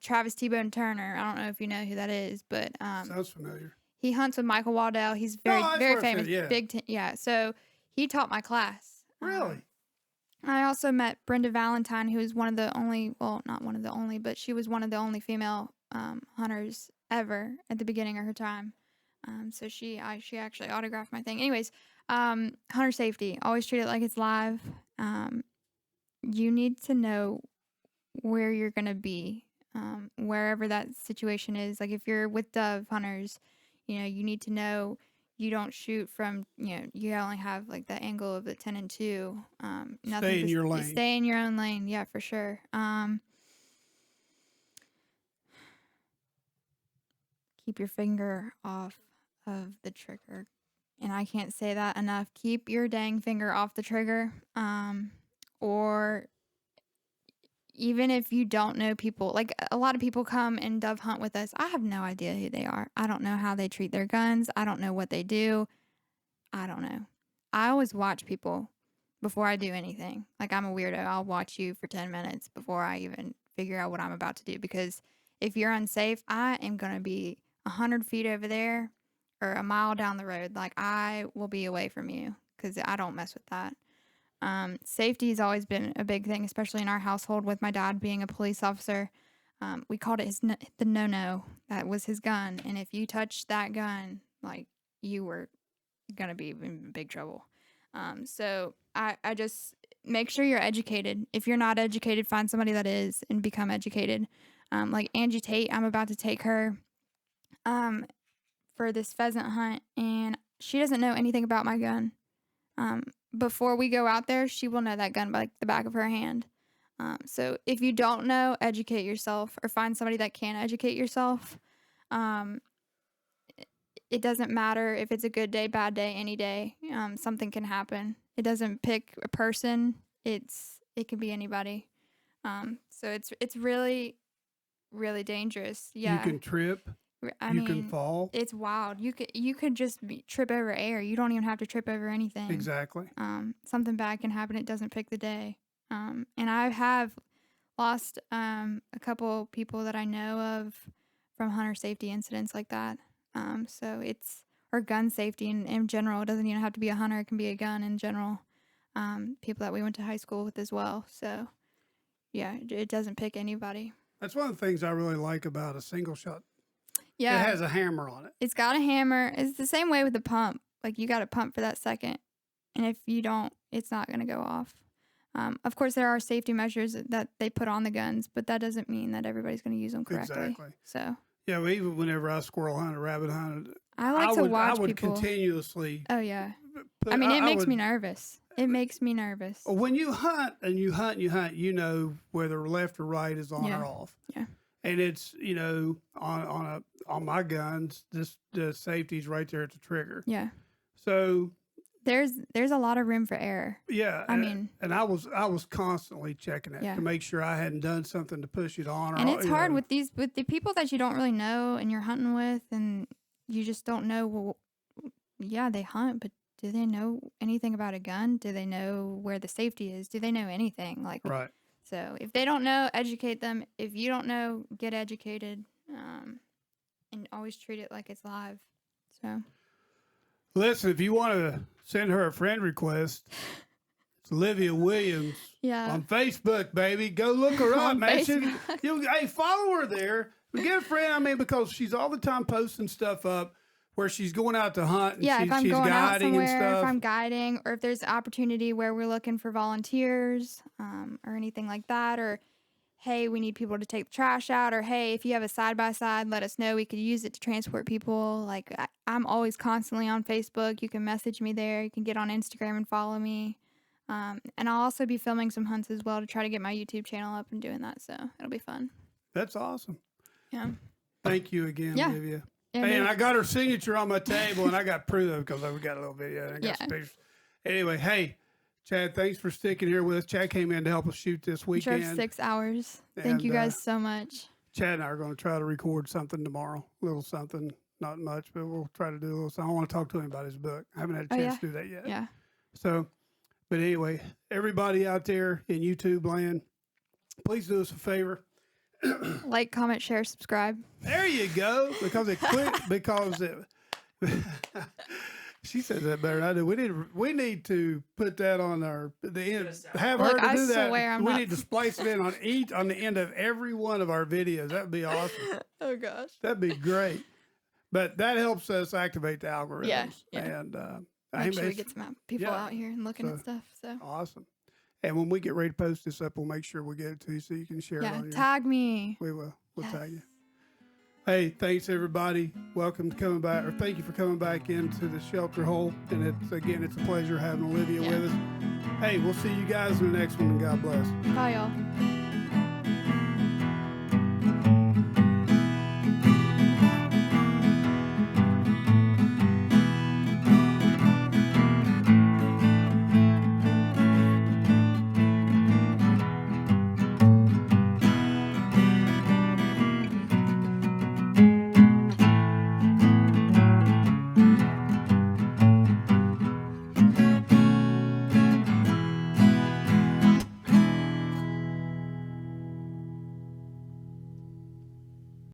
Travis T-Bone Turner. I don't know if you know who that is, but Sounds familiar. he hunts with Michael Waddell. He's very that's very where I famous. fit, yeah. Yeah. So he taught my class. Really? I also met Brenda Valentine, who is one of the only, well, not one of the only, but she was one of the only female hunters ever at the beginning of her time. So she actually autographed my thing. Anyways, hunter safety, always treat it like it's live. You need to know where you're going to be, wherever that situation is. Like if you're with dove hunters, you need to know you don't shoot from, you only have like the angle of the 10 and 2. Stay in your lane. Stay in your own lane. Yeah, for sure. Keep your finger off of the trigger. And I can't say that enough. Keep your dang finger off the trigger. Or even if you don't know people, like a lot of people come and dove hunt with us. I have no idea who they are. I don't know how they treat their guns. I don't know what they do. I don't know. I always watch people before I do anything. Like I'm a weirdo. I'll watch you for 10 minutes before I even figure out what I'm about to do. Because if you're unsafe, I am going to be 100 feet over there or a mile down the road. Like I will be away from you because I don't mess with that. Safety has always been a big thing, especially in our household with my dad being a police officer. We called it the no-no. That was his gun. And if you touched that gun, like you were going to be in big trouble. So I just make sure you're educated. If you're not educated, find somebody that is and become educated. Like Angie Tate, I'm about to take her for this pheasant hunt, and she doesn't know anything about my gun. Before we go out there, she will know that gun by the back of her hand. So if you don't know, educate yourself or find somebody that can educate yourself. It doesn't matter if it's a good day, bad day, any day. Something can happen. It doesn't pick a person. It can be anybody. So it's really, really dangerous. Yeah. You can trip. I You mean, can fall. it's wild. You could just trip over air. You don't even have to trip over anything. Exactly. Something bad can happen. It doesn't pick the day. And I have lost a couple people that I know of from hunter safety incidents like that. So or gun safety in general. It doesn't even have to be a hunter. It can be a gun in general. People that we went to high school with as well. So yeah, it doesn't pick anybody. That's one of the things I really like about a single shot. Yeah. It has a hammer on it. It's got a hammer. It's the same way with the pump. Like you got to pump for that second. And if you don't, it's not going to go off. Of course, there are safety measures that they put on the guns, but that doesn't mean that everybody's going to use them correctly. Exactly. So Yeah, well, even whenever I squirrel hunt or rabbit hunt, I like to watch I would people. continuously. Oh yeah. Put, I mean, it makes would- me nervous. It makes me nervous. when you hunt and you hunt and you hunt, you know whether left or right is on Yeah. or off. Yeah. And it's, on my guns, the safety's right there at the trigger. Yeah. So There's a lot of room for error. yeah, and I was constantly checking it Yeah. to make sure I hadn't done something to push it on. And or, it's hard with the people that you don't really know and you're hunting with, and you just don't know. Well, yeah, they hunt, but do they know anything about a gun? Do they know where the safety is? Do they know anything? Like, right. so if they don't know, educate them. If you don't know, get educated, and always treat it like it's live. So Listen, if you want to send her a friend request, it's Olivia Williams yeah, on Facebook, baby. Go look her up, On man. Facebook. Hey, follow her there. Get a friend. I mean, because she's all the time posting stuff up where she's going out to hunt and yeah. If I'm she's going out guiding and somewhere, if stuff. I'm guiding, or if there's an opportunity where we're looking for volunteers, or anything like that, or hey, we need people to take the trash out, or hey, if you have a side by side, let us know. We could use it to transport people. Like I'm always constantly on Facebook. You can message me there. You can get on Instagram and follow me. And I'll also be filming some hunts as well to try to get my YouTube channel up and doing that. So it'll be fun. That's awesome. Yeah. Thank you again, Yeah. Olivia. Yeah, And maybe- I got her signature on my table, and I got proof of it because we got a little video and I got some Yeah. pictures. Anyway, hey, Chad, thanks for sticking here with us. Chad came in to help us shoot this drove weekend. 6 hours. Thank And, you guys so much. Chad and I are going to try to record something tomorrow. A little something, not much, but we'll try to do a little something. I want to talk to him about his book. I haven't had a Oh, chance yeah? to do that yet. Yeah. So, but anyway, everybody out there in YouTube land, please do us a favor. Like, comment, share, subscribe. There you go. Because it quit. Because it. She says that better than I do. We need to put that on the end. Have Look, her to I do that. swear I'm we not- need to splice it in on the end of every one of our videos. That'd be awesome. Oh, gosh. That'd be great. But that helps us activate the algorithms. Yeah, yeah. And Make sure we it's get some people yeah. out here and looking So, at stuff. So, awesome. And when we get ready to post this up, we'll make sure we get it to you so you can share it yeah, on your. tag me. We will. We'll Yes. tag you. Hey, thanks everybody. Welcome to coming back, or thank you for coming back into the shelter hole. And it's a pleasure having Olivia Yeah. with us. Hey, we'll see you guys in the next one, and God bless. Bye, y'all.